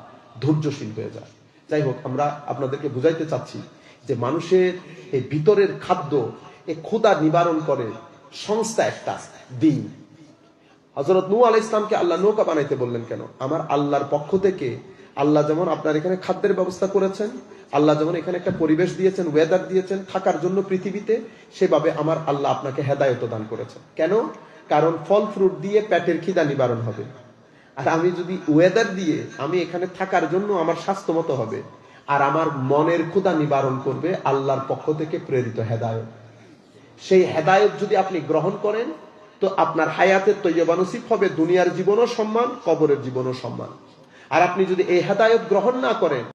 ধৈর্যশীল হয়ে যায়। যাই হোক, আমরা আপনাদেরকে বুঝাইতে চাচ্ছি যে মানুষের এই ভিতরের খাদ্য, এই ক্ষুধা নিবারণ করে সংস্থা একটা দিন। হযরত নূহ আলাইহিস সালামকে আল্লাহ নৌকা বানাইতে বললেন কেন? আমার আল্লাহর পক্ষ থেকে আল্লাহ যেমন আপনার এখানে খাদ্যের ব্যবস্থা করেছেন, আল্লাহ যেমন এখানে একটা পরিবেশ দিয়েছেন, ওয়েদার দিয়েছেন থাকার জন্য পৃথিবীতে, সেভাবে আমার আল্লাহ আপনাকে হেদায়েত দান করেছেন। কেন? কারণ ফল ফ্রুট দিয়ে পেটের খিদা নিবারণ হবে। আর আমি যদি ওয়েদার দিয়ে, আমি এখানে থাকার জন্য আমার স্বাস্থ্য মতো হবে, আর আমার মনের ক্ষুধা নিবারণ করবে আল্লাহর পক্ষ থেকে প্রেরিত হেদায়েত। সেই হেদায়েত যদি আপনি গ্রহণ করেন, তো আপনার হায়াতের তৈয়বা নসিব হবে, দুনিয়ার জীবনও সম্মান, কবরের জীবনও সম্মান। আর আপনি যদি এই হেদায়েত গ্রহণ না করেন,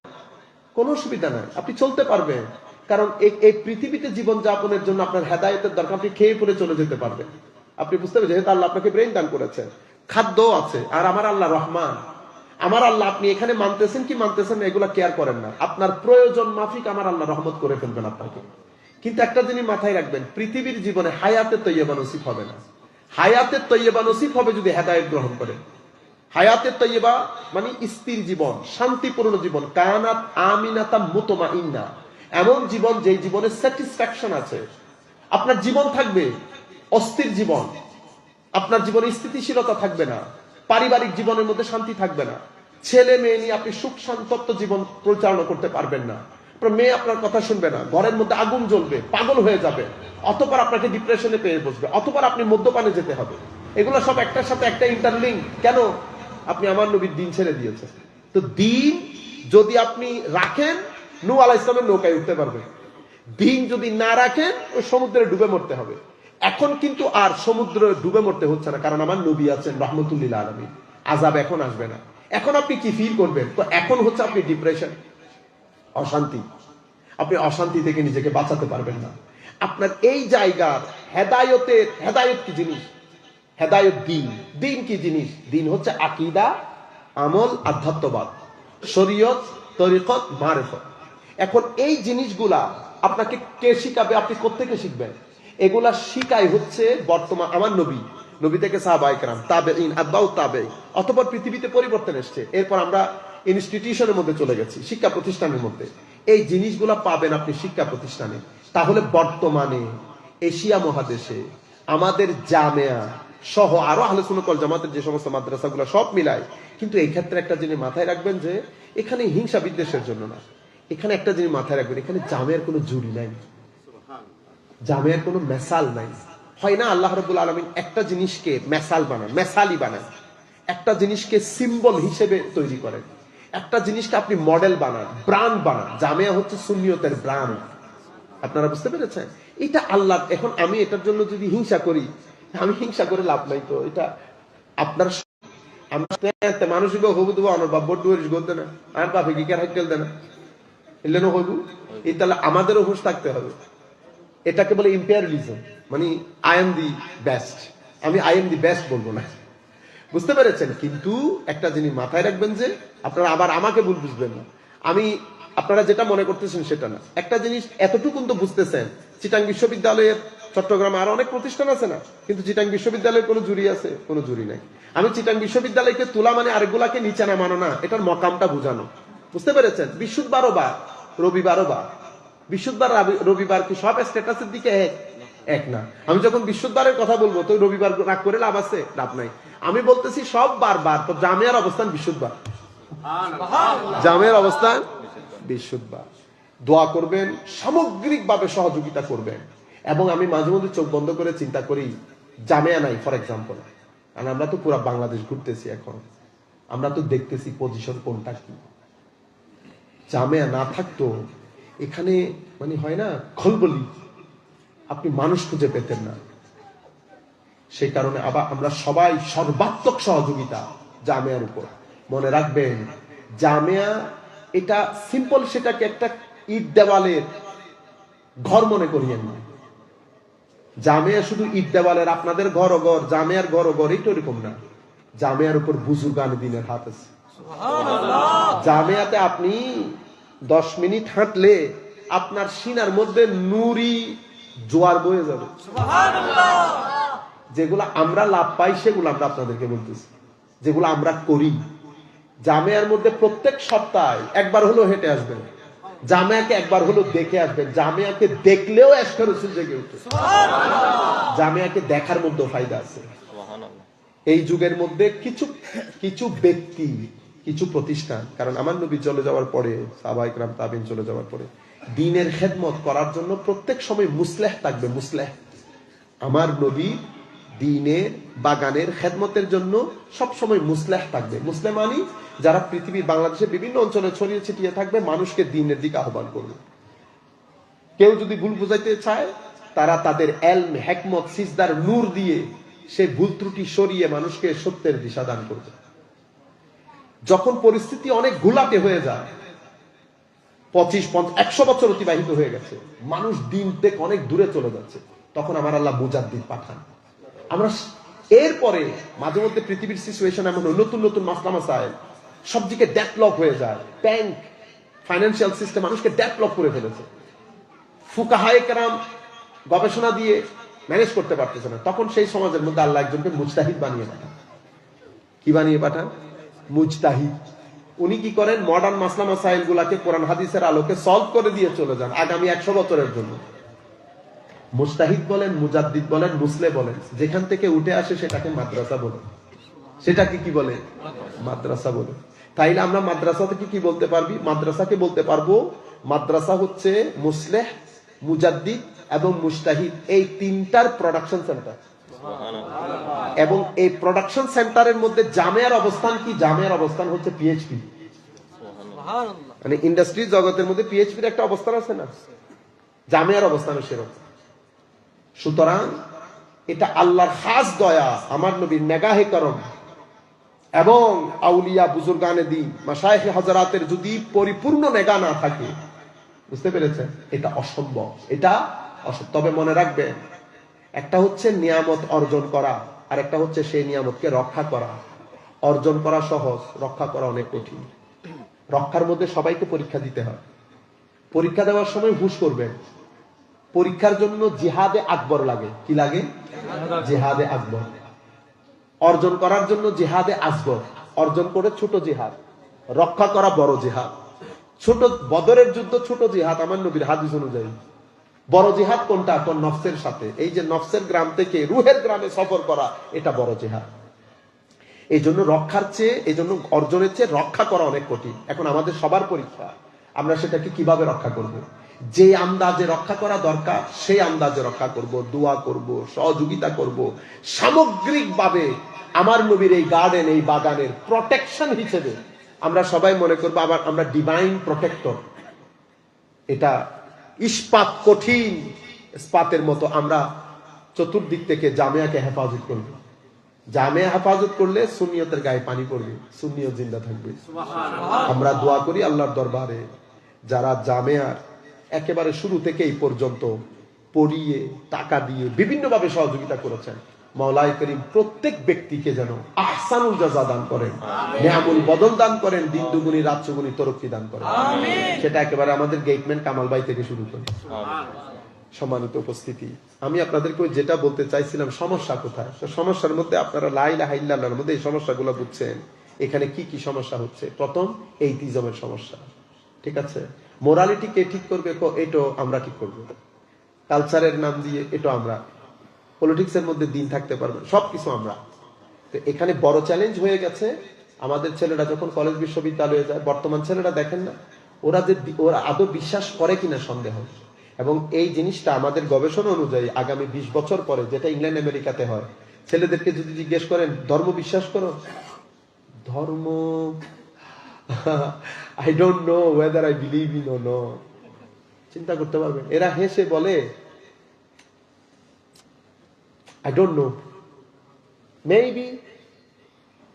কোনো অসুবিধা নাই, আপনি চলতে পারবেন। কারণ এই পৃথিবীতে জীবন যাপনের জন্য আপনার হেদায়েতের দরকার, আপনি খেয়ে পরে চলে যেতে পারবেন। আপনি বুঝতে পারবেন, যেহেতু আল্লাহ আপনাকে ব্রেইন দান করেছেন, খাদ্য আছে, আর আমার আল্লাহ রহমান। আমার আল্লাহ আপনি এখানে মানতেছেন কি মানতেছেন না এগুলা কেয়ার করেন না, আপনার প্রয়োজন মাফিক আমার আল্লাহ রহমত করে ফেলবেন আপনাকে। কিন্তু একটা জিনিস মাথায় রাখবেন, পৃথিবীর জীবনে হায়াতের তৈয়বা নসিব হবে না। হায়াতের তৈয়বা নসিব হবে যদি হেদায়েত গ্রহণ করেন। হায়াতের তৈয়বা মানে স্থির জীবন, শান্তিপূর্ণ জীবন, কানাত আমিনাতাম মুতমাইন্না। এমন জীবন যেই জীবনে স্যাটিসফ্যাকশন আছে। আপনার জীবন থাকবে অস্থির জীবন, আপনার জীবনে স্থিতিশীলতা থাকবে না, পারিবারিক জীবনের মধ্যে শান্তি থাকবে না, ছেলে মেয়ে নিয়ে আপনি সুখ শান্তত্ব জীবন পরিচালনা করতে পারবেন না, আপনার মেয়ে আপনার কথা শুনবে না, ঘরের মধ্যে আগুন জ্বলবে, পাগল হয়ে যাবে, অতঃপর আপনাকে ডিপ্রেশনে পেয়ে বসবে, অতঃপর আপনি মদ্যপানে যেতে হবে। এগুলো সব একটার সাথে একটা ইন্টারলিঙ্ক। কেন? আপনি আমার নবীর দিন ছেড়ে দিয়েছেন। তো দিন যদি আপনি রাখেন, নূহ আলাইহিস সালামের নৌকায় উঠতে পারবেন। দিন যদি না রাখেন, ওই সমুদ্রে ডুবে মরতে হবে। এখন কিন্তু আর সমুদ্রে ডুবে মরতে হচ্ছে না, কারণ আমার নবী আছেন রাহমাতুল্লিল আলামিন। আযাব এখন আসবে না। এখন আপনি কি ফিল করবেন? তো এখন হচ্ছে আপনি ডিপ্রেশন, অশান্তি। আপনি অশান্তি থেকে নিজেকে বাঁচাতে পারবেন না। আপনার এই জায়গার হেদায়েত কি জিনিস? হেদায়েত দিন। দিন কি জিনিস? দিন হচ্ছে আকীদা, আমল, আধ্যাত্মবাদ, শরীয়ত, তরিকত, মারিফত। এখন এই জিনিসগুলা আপনাকে কে শিখাবে? আপনি কোত্থেকে শিখবেন? এগুলা শিখাই হচ্ছে বর্তমান আমার নবী থেকে সাহাবায়ে কেরাম, তাবেঈন, আতবাউ তাবেঈন, অতঃপর পৃথিবীতে পরিবর্তন এসেছে। এরপর আমরা ইনস্টিটিউশনের মধ্যে চলে গেছি, শিক্ষা প্রতিষ্ঠানের মধ্যে। এই জিনিসগুলা পাবেন আপনি শিক্ষা প্রতিষ্ঠানে। তাহলে বর্তমানে এশিয়া মহাদেশে আমাদের জামিয়া সহ আরো আহলে সুন্নাত ওয়াল জামাতের যে সমস্ত মাদ্রাসাগুলো সব মিলায়, কিন্তু এই ক্ষেত্রে একটা জিনিস মাথায় রাখবেন যে এখানে হিংসা বিদ্বেষের জন্য না, এখানে একটা জিনিস মাথায় রাখবেন, এখানে জামিয়ার কোনো জুরি নাই, জামিয়ার কোনো মেসাল নাই। হয় না আল্লাহ রাব্বুল আলামিন একটা জিনিসকে মেসাল বানান, মেসালি বানান, একটা জিনিসকে সিম্বল হিসেবে তৈরি করেন, একটা জিনিসকে আপনি মডেল বানান, ব্র্যান্ড বানান। জামিয়া হচ্ছে সুন্নিয়তের ব্র্যান্ড। আপনারা বুঝতে পেরেছেন? এটা আল্লাহ। এখন আমি এটার জন্য যদি হিংসা করি, আমি হিংসা করে লাভ নাই। তো এটা আপনার মানসিক হবু দেবো আমার বাপ বড্ডু গলতে না, আমার বাপে কি কেন হাইকেল দেয় না, এলেন হবু। এই তাহলে আমাদেরও হুঁশ থাকতে হবে। এটাকে বলে ইম্পেরিয়ালিজম, মানে আই এম দি বেস্ট। আমি আই এম দি বেস্ট বলবো না, বুঝতে পেরেছেন? কিন্তু একটা জিনিস মাথায় রাখবেন যে আপনারা আবার আমাকে ভুল বুঝবেন না। আমি আপনারা যেটা মনে করতেছেন সেটা না। একটা জিনিস এতটুকু তো বুঝতেছেন, চিটাং বিশ্ববিদ্যালয়ের, চট্টগ্রামে আরো অনেক প্রতিষ্ঠান আছে না, কিন্তু চিটাং বিশ্ববিদ্যালয়ের কোনো জুরি আছে? কোনো জুরি নাই। আমি চিটাং বিশ্ববিদ্যালয়কে তোলা মানে আরেকগুলাকে নিচে নামানো না, এটার মকামটা বুঝানো। বুঝতে পেরেছেন? বৃহস্পতিবারও বার, রবিবারও বার। বৃহস্পতিবার রবিবার কি সব স্ট্যাটাসের দিকে এক না? আমি যখন বৃহস্পতিবারের কথা বলবো তো রবিবার রাগ করে লাভ আছে? লাভ নাই। আমি বলতেছি সব বার। তো জামিয়ার অবস্থান বৃহস্পতিবার, জামিয়ার অবস্থান বৃহস্পতিবার। দোয়া করবেন, সামগ্রিকভাবে সহযোগিতা করবেন। এবং আমি মাঝে মধ্যে চোখ বন্ধ করে চিন্তা করি, জামিয়া নাই ফর এক্সাম্পল, কারণ আমরা তো পুরো বাংলাদেশ ঘুরতেছি, এখন আমরা তো দেখতেছি পজিশন কোনটা কি। জামিয়া না থাকতো এখানে মানে হয় না খলবলি, আপনি মানুষ খুঁজে পেতেন না। সেই কারণে আবার আমরা সবাই সর্বাত্মক সহযোগিতা জামিয়ার উপর। মনে রাখবেন, জামিয়া এটা সিম্পল, সেটাকে একটা ইট দেওয়ালের ঘর মনে করিয়েন না। জামিয়া শুধু ইট দেওয়ালের, আপনাদের ঘর ও ঘর, জামিয়ার ঘর ও ঘর, এইটা এরকম না। জামিয়ার উপর বুজুর্গান দিনের হাত আছে। জামিয়াতে আপনি 10 মিনিট হাঁটলে আপনার সিনার মধ্যে নূরি জোয়ার বয়ে যাবে। যেগুলো আমরা লাভ পাই সেগুলো আমরা আপনাদেরকে বলতেছি, যেগুলো আমরা করি। জামিয়ার মধ্যে প্রত্যেক সপ্তাহে একবার হলো হেঁটে আসবেন, জামিয়াকে একবার হলো দেখে আসবেন। জামিয়াকে দেখলেও এশকে রসুল জেগে উঠে। জামিয়াকে দেখার মধ্যে ফায়দা আছে। এই যুগের মধ্যে কিছু ব্যক্তি, কিছু প্রতিষ্ঠান, কারণ আমার নবী চলে যাওয়ার পরে, সাহাবায়ে কেরাম তাবেঈন চলে যাওয়ার পরে দ্বীনের খেদমত করার জন্য প্রত্যেক সময় মুসলেহ থাকবে। মুসলেহ, আমার নবী দ্বীনের বাগানের খেদমতের জন্য সব সময় মুসলেহ থাকবে। মুসলিম মানে যারা পৃথিবীর বাংলাদেশের বিভিন্ন অঞ্চলে ছড়িয়ে ছিটিয়ে থাকবে, মানুষকে দ্বীনের দিকে আহ্বান করবে। কেউ যদি ভুল বুঝাইতে চায়, তারা তাদের এলম, হিকমত, সিজদার নূর দিয়ে সে ভুল ত্রুটি সরিয়ে মানুষকে সত্যের দিশা দান করবে। যখন পরিস্থিতি অনেক ঘোলাটে হয়ে যায়, 25, 50, 100 বছর অতিবাহিত হয়ে গেছে, মানুষ দিন থেকে অনেক দূরে চলে যাচ্ছে, তখন আমার আল্লাহ মুজাদ্দিদ পাঠান। আমরা এরপরে মাঝে মধ্যে পৃথিবীর সিচুয়েশন এমন নতুন নতুন মাসলা মাসাইল সব দিকে ডেভেলপ হয়ে যায়। ব্যাংক, ফাইন্যান্সিয়াল সিস্টেম মানুষকে ডেভেলপ করে ফেলেছে। ফুকাহায়ে কেরাম গবেষণা দিয়ে ম্যানেজ করতে পারতেছে না, তখন সেই সমাজের মধ্যে আল্লাহ একজনকে মুজতাহিদ বানিয়ে পাঠান। কি বানিয়ে পাঠান? মুজতাহিদ। উনি কি করেন, মডার্ন মাসলা মাসাইল গুলাকে কোরআন হাদিসের আলোকে সলভ করে দিয়ে চলে যান আগামী 100 বছরের জন্য। মুস্তাহিদ বলেন, মুজাদ্দিদ বলেন, মুসলে বলেন, যেখান থেকে উঠে আসে সেটাকে মাদ্রাসা বলে। সেটাকে কি বলে? মাদ্রাসা বলে। তাইলে আমরা মাদ্রাসা থেকে কি বলতে পারবি? মাদ্রাসাকে বলতে পারবো মাদ্রাসা হচ্ছে মুসলেহ, মুজাদ্দিদ এবং মুস্তাহিদ, এই তিনটার প্রোডাকশন সেন্টার। এবং এই প্রোডাকশন সেন্টারের মধ্যে জামিয়ার অবস্থান কি? জামিয়ার অবস্থান হচ্ছে পিএইচপি। মানে ইন্ডাস্ট্রি জগতের মধ্যে পিএইচপির একটা অবস্থান আছে না, জামিয়ার অবস্থান সেরকম। সুতরাং এটা আল্লাহর খাস দয়া, আমার নবীর নেগাহে করম এবং আউলিয়া বুজুর্গানে দিন মাশায়েখে হযরতের যদি পরিপূর্ণ নেগা না থাকে, বুঝতে পেরেছেন, এটা অসম্ভব। এটা তবে মনে রাখবেন, একটা হচ্ছে নিয়ামত অর্জন করা, আর একটা হচ্ছে সেই নিয়ামতকে রক্ষা করা। অর্জন করা সহজ, রক্ষা করা অনেক কঠিন। রক্ষার মধ্যে সবাইকে পরীক্ষা দিতে হয়। পরীক্ষা দেওয়ার সময় হুঁশ করবেন, পরীক্ষার জন্য জিহাদে আকবর লাগে। কি লাগে? জিহাদে আকবর। অর্জন করার জন্য জিহাদে আসগর, অর্জন করে ছোট জিহাদ, রক্ষা করা বড় জিহাদ। ছোট বদরের যুদ্ধ ছোট জিহাদ আমার নবীর হাদিস অনুযায়ী। বড় জিহাদ কোনটা? কোন নফসের সাথে। এই যে নফসের গ্রাম থেকে রুহের গ্রামে সফর করা, এটা বড় জিহাদ। এই জন্য রক্ষার চেয়ে, এই জন্য অর্জনের চেয়ে রক্ষা করা অনেক কঠিন। এখন আমাদের সবার পরীক্ষা, আমরা সেটাকে কিভাবে রক্ষা করব? যে আন্দাজে রক্ষা করা দরকার সেই আন্দাজে রক্ষা করব, দোয়া করব, সহযোগিতা করব। সামগ্রিকভাবে আমার নবীর এই গার্ডেন, এই বাগানের প্রোটেকশন হিসেবে আমরা সবাই মনে করবো আমরা ডিভাইন প্রোটেক্টর। এটা ইস্পাত, কঠিন ইস্পাতের মতো আমরা চতুর্দিক থেকে জামিয়াকে হেফাজত করব। জামিয়া হেফাজত করলে সুন্নিয়তের গায়ে পানি পড়বে, সুন্নিয়ত জিন্দা থাকবে। আমরা দোয়া করি আল্লাহর দরবারে, যারা জামিয়ার একেবারে শুরু থেকে এই পর্যন্ত পড়িয়ে টাকা দিয়ে বিভিন্নভাবে সহযোগিতা করেছেন, মাওলাই করিম প্রত্যেক ব্যক্তিকে যেন আহসানুল জাযা দান করেন, নেয়ামুল বদল দান করেন, দিন দুগুনি রাত চৌগুনি তরক্কি দান করেন। সেটা একেবারে আমাদের গেটম্যান কামাল ভাই থেকে শুরু করি। সম্মানিত উপস্থিতি, আমি আপনাদেরকে যেটা বলতে চাইছিলাম, সমস্যা কোথায়? সমস্যার মধ্যে আপনারা লা ইলাহা ইল্লাল্লাহর মধ্যে এই সমস্যাগুলো বুঝছেন। এখানে কি কি সমস্যা হচ্ছে? প্রথম, এইতিজমের সমস্যা। ঠিক আছে, মোরালিটি কে ঠিক করবে? এটাও আমরা ঠিক করবো। কালচারের নাম দিয়ে এটা আমরা, পলিটিক্সের মধ্যে দিন থাকতে পারবে, সবকিছু আমরা। তো এখানে বড় চ্যালেঞ্জ হয়ে গেছে। আমাদের ছেলেরা যখন কলেজ বিশ্ববিদ্যালয়ে যায়, বর্তমান ছেলেরা দেখেন না, ওরা আদৌ বিশ্বাস করে কিনা সন্দেহ। এবং এই জিনিসটা আমাদের গবেষণা অনুযায়ী আগামী 20 বছর পরে, যেটা ইংল্যান্ড আমেরিকাতে হয়, ছেলেদেরকে যদি জিজ্ঞেস করেন ধর্ম বিশ্বাস করো, ধর্ম I don't know whether I believe in or not, চিন্তা করতে পারবেন। এরা হেসে বলে I don't know, maybe,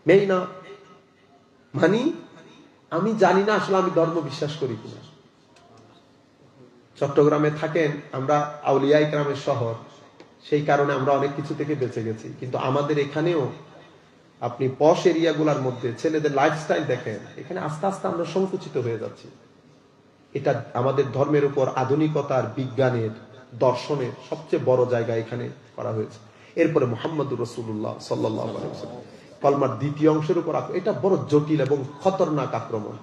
maybe not। মানে আমি জানি না আসলে আমি ধর্ম বিশ্বাস করি কিনা। চট্টগ্রামে থাকেন, আমরা আউলিয়া ইকরামের শহর, সেই কারণে আমরা অনেক কিছু থেকে বেঁচে গেছি। কিন্তু আমাদের এখানেও আপনি পশ এরিয়াগুলোর মধ্যে ছেলেদের লাইফস্টাইল দেখেন, এখানে আস্তে আস্তে আমরা সংকুচিত হয়ে যাচ্ছি। এটা আমাদের ধর্মের উপর আধুনিকতার, বিজ্ঞানের, দর্শনের সবচেয়ে বড় জায়গা এখানে করা হয়েছে। এরপরে মুহাম্মদুর রাসূলুল্লাহ সাল্লাল্লাহু আলাইহি ওয়াসাল্লাম কলমার দ্বিতীয় অংশের উপর এটা বড় জটিল এবং খতরনাক আক্রমণ।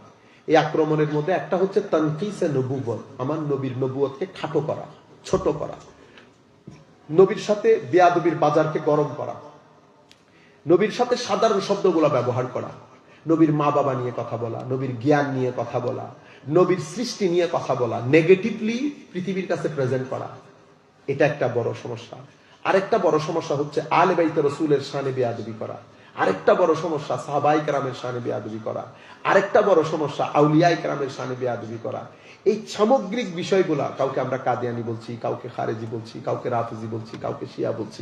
এই আক্রমণের মধ্যে একটা হচ্ছে তানকিসে নবুয়ত, আমার নবীর নবুয়তকে খাটো করা, ছোট করা, নবীর সাথে বেয়াদবির বাজারকে গরম করা, নবীর সাথে সাধারণ শব্দগুলো ব্যবহার করা, নবীর মা বাবা নিয়ে কথা বলা, নবীর জ্ঞান নিয়ে কথা বলা, নবীর সৃষ্টি নিয়ে কথা বলা, নেগেটিভলি পৃথিবীর কাছে প্রেজেন্ট করা, এটা একটা বড় সমস্যা। আরেকটা বড় সমস্যা হচ্ছে আলে বাইতে রাসূলের শানে বেয়াদবি করা। আরেকটা বড় সমস্যা সাহাবায়ে কেরামের শানে বেয়াদবি করা। আরেকটা বড় সমস্যা আউলিয়ায়ে কেরামের শানে বেয়াদবি করা। এই সামগ্রিক বিষয়গুলা, কাউকে আমরা কাদিয়ানি বলছি, কাউকে খারেজি বলছি, কাউকে রাফিজি বলছি, কাউকে শিয়া বলছি,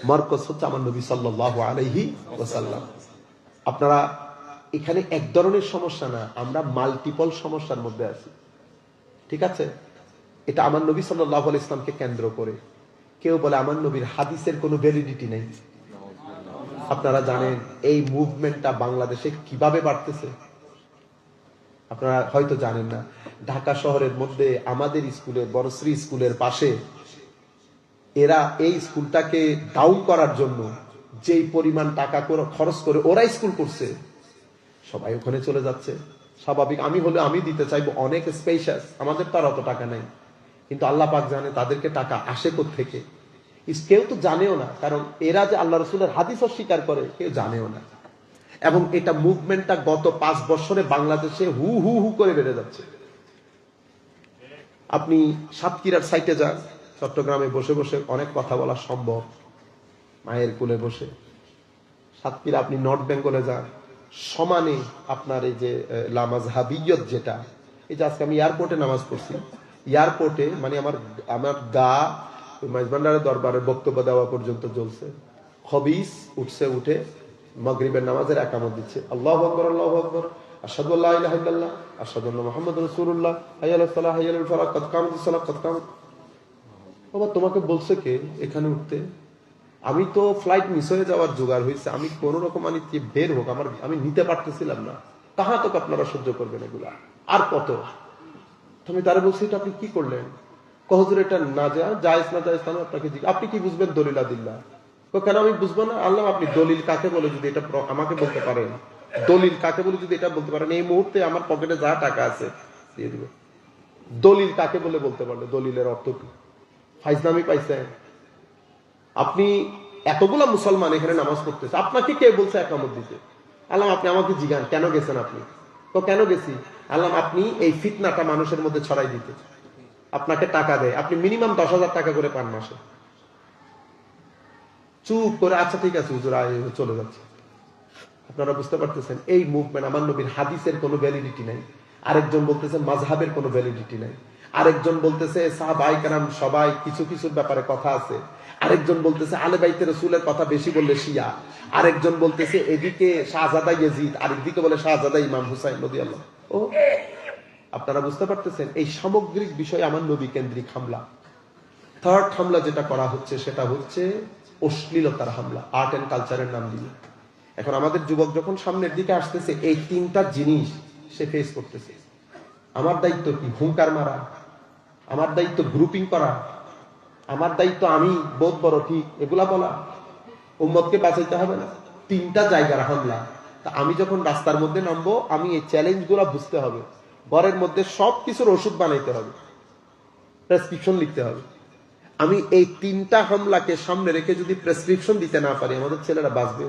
মারকজ হচ্ছে আমার নবী সাল্লাল্লাহু আলাইহি ওয়াসাল্লাম। আপনারা এখানে এক ধরনের সমস্যা না, আমরা মাল্টিপল সমস্যার মধ্যে আছি। ঠিক আছে, এটা আমার নবী সাল্লাল্লাহু আলাইহি ওয়াসাল্লামকে কেন্দ্র করে। কেউ বলে আমার নবীর হাদিসের কোনো ভ্যালিডিটি নেই। আপনারা জানেন এই মুভমেন্টটা বাংলাদেশে কিভাবে বাড়তেছে? আপনারা হয়তো জানেন না, ঢাকা শহরের মধ্যে আমাদের স্কুলের, বড়শ্রী স্কুলের পাশে, এরা এই স্কুলটাকে ডাউন করার জন্য যেই পরিমাণ টাকা খরচ করে ওরা স্কুল করছে, সবাই ওখানে চলে যাচ্ছে। স্বাভাবিক। আমি হলে আমি দিতে চাইবো অনেক স্পেশাস, আমাদের তো আর অত টাকা নেই, কিন্তু আল্লাহ পাক জানে তাদেরকে টাকা আসে কোত্থেকে। কেউ তো জানেও না, কারণ এরা যে আল্লাহ রসুলের হাদিস অস্বীকার করে কেউ জানেও না। এবং এটা মুভমেন্টটা গত 5 বছরে বাংলাদেশে হু হু হু করে বেড়ে যাচ্ছে। আপনি সাতক্ষীরার সাইটে যান, চট্টগ্রামে বসে বসে অনেক কথা বলা সম্ভব, মায়ের কোলে বসে। সাতক্ষীরা আপনি নর্থ বেঙ্গলে যান, সমানে আপনার এই যে লামাজহাবিয়ত যেটা, এই যে আজকে আমি এয়ারপোর্টে নামাজ পড়ছি, এয়ারপোর্টে মানে আমার গা মাইজবান্ডারের দরবারে বক্তব্য দেওয়া পর্যন্ত চলছে। খবিস উঠছে, উঠে মাগরিবের নামাজের একামত দিচ্ছে, আল্লাহু আকবার আল্লাহু আকবার, আশহাদু আল্লা ইলাহা ইল্লাল্লাহ আশহাদু আন্না মুহাম্মাদুর রাসূলুল্লাহ, হাইয়া আলাস সালাহ হাইয়া আলাল ফালাহ, কদ কামাতিস সালাহ কদ কামাত। বাবা তোমাকে বলছে কে এখানে উঠতে? আমি তো ফ্লাইট মিস হয়ে যাওয়ার জোগাড় হয়েছে, আমি কোন রকম বের হোক, আমি নিতে পারতেছিলাম না। তাহা তো আপনারা সহ্য করবেন এগুলা আর কত? তুমি তারা বলছি এটা আপনি কি করলেন? কহজুর এটা না জায়েজ না জায়েজ না আপনাকে আপনি কি বুঝবেন দলিলা দিল্লা? কেন আমি বুঝবো না? আল্লাহ আপনি দলিল কাকে বলে যদি এটা আমাকে বলতে পারেন, দলিল কাকে বলে যদি এটা বলতে পারেন, এই মুহূর্তে আমার পকেটে যা টাকা আছে দিয়ে দিবে। দলিল কাকে বলে বলতে পারলে দলিলের অর্থ কি? ফাইজলামি পাইছেন আপনি? এতগুলা মুসলমান এখানে নামাজ পড়তেছে, আপনাকে কে বলছে একামত দিতে? আল্লাহ আপনি আমাকে জিজ্ঞান কেন গেছেন আপনি? তো কেন গেছি? আল্লাহ আপনি এই ফিতনাটা মানুষের মধ্যে ছড়াই দিতে, আপনাকে টাকা দেয়, আপনি মিনিমাম 10,000 টাকা করে পান মাসে। চুপ করে আচ্ছা ঠিক আছে হুজুর চলে যাচ্ছে। আপনারা বুঝতে পারতেছেন এই মুভমেন্ট আমার নবীর হাদিসের কোনো ভ্যালিডিটি নাই। আরেকজন বলতেছে মাযহাবের কোনো ভ্যালিডিটি নাই। আরেকজন বলতেছে সাহাবায়ে কেরাম সবাই কিছু কিছুর ব্যাপারে কথা আছে। আরেকজন বলতেছে আলে বাইতে রাসূলের কথা বেশি বললে শিয়া। আরেকজন বলতেছে এদিকে শাহজাদা ইয়াজিদ, আরেকদিকে বলে শাহজাদা ইমাম হুসাইন রাদিয়াল্লাহু। ও আপনারা বুঝতে পারতেছেন এই সামগ্রিক বিষয় আমার নবী কেন্দ্রিক হামলা। থার্ড হামলা যেটা করা হচ্ছে সেটা হচ্ছে অশ্লীলতার হামলা, আর্ট এন্ড কালচারের নাম দিয়ে। এখন আমাদের যুবক যখন সামনের দিকে আসতেছে এই তিনটা জিনিস সে ফেস করতেছে। আমার দায়িত্ব কি? হুঙ্কার মারা। আমার দায়িত্ব গ্রুপিং করা। আমার দায়িত্ব আমি বহুত বড় ঠিক এগুলা বলা। উম্মতকে বাঁচাইতে হবে না। তিনটা জায়গার হামলা। তা আমি যখন রাস্তার মধ্যে নামবো আমি এই চ্যালেঞ্জ গুলা বুঝতে হবে। ঘরের মধ্যে সবকিছুর ওষুধ বানাইতে হবে, প্রেসক্রিপশন লিখতে হবে। আমি এই তিনটা হামলাকে সামনে রেখে যদি প্রেসক্রিপশন দিতে না পারি আমাদের ছেলেরা বাঁচবে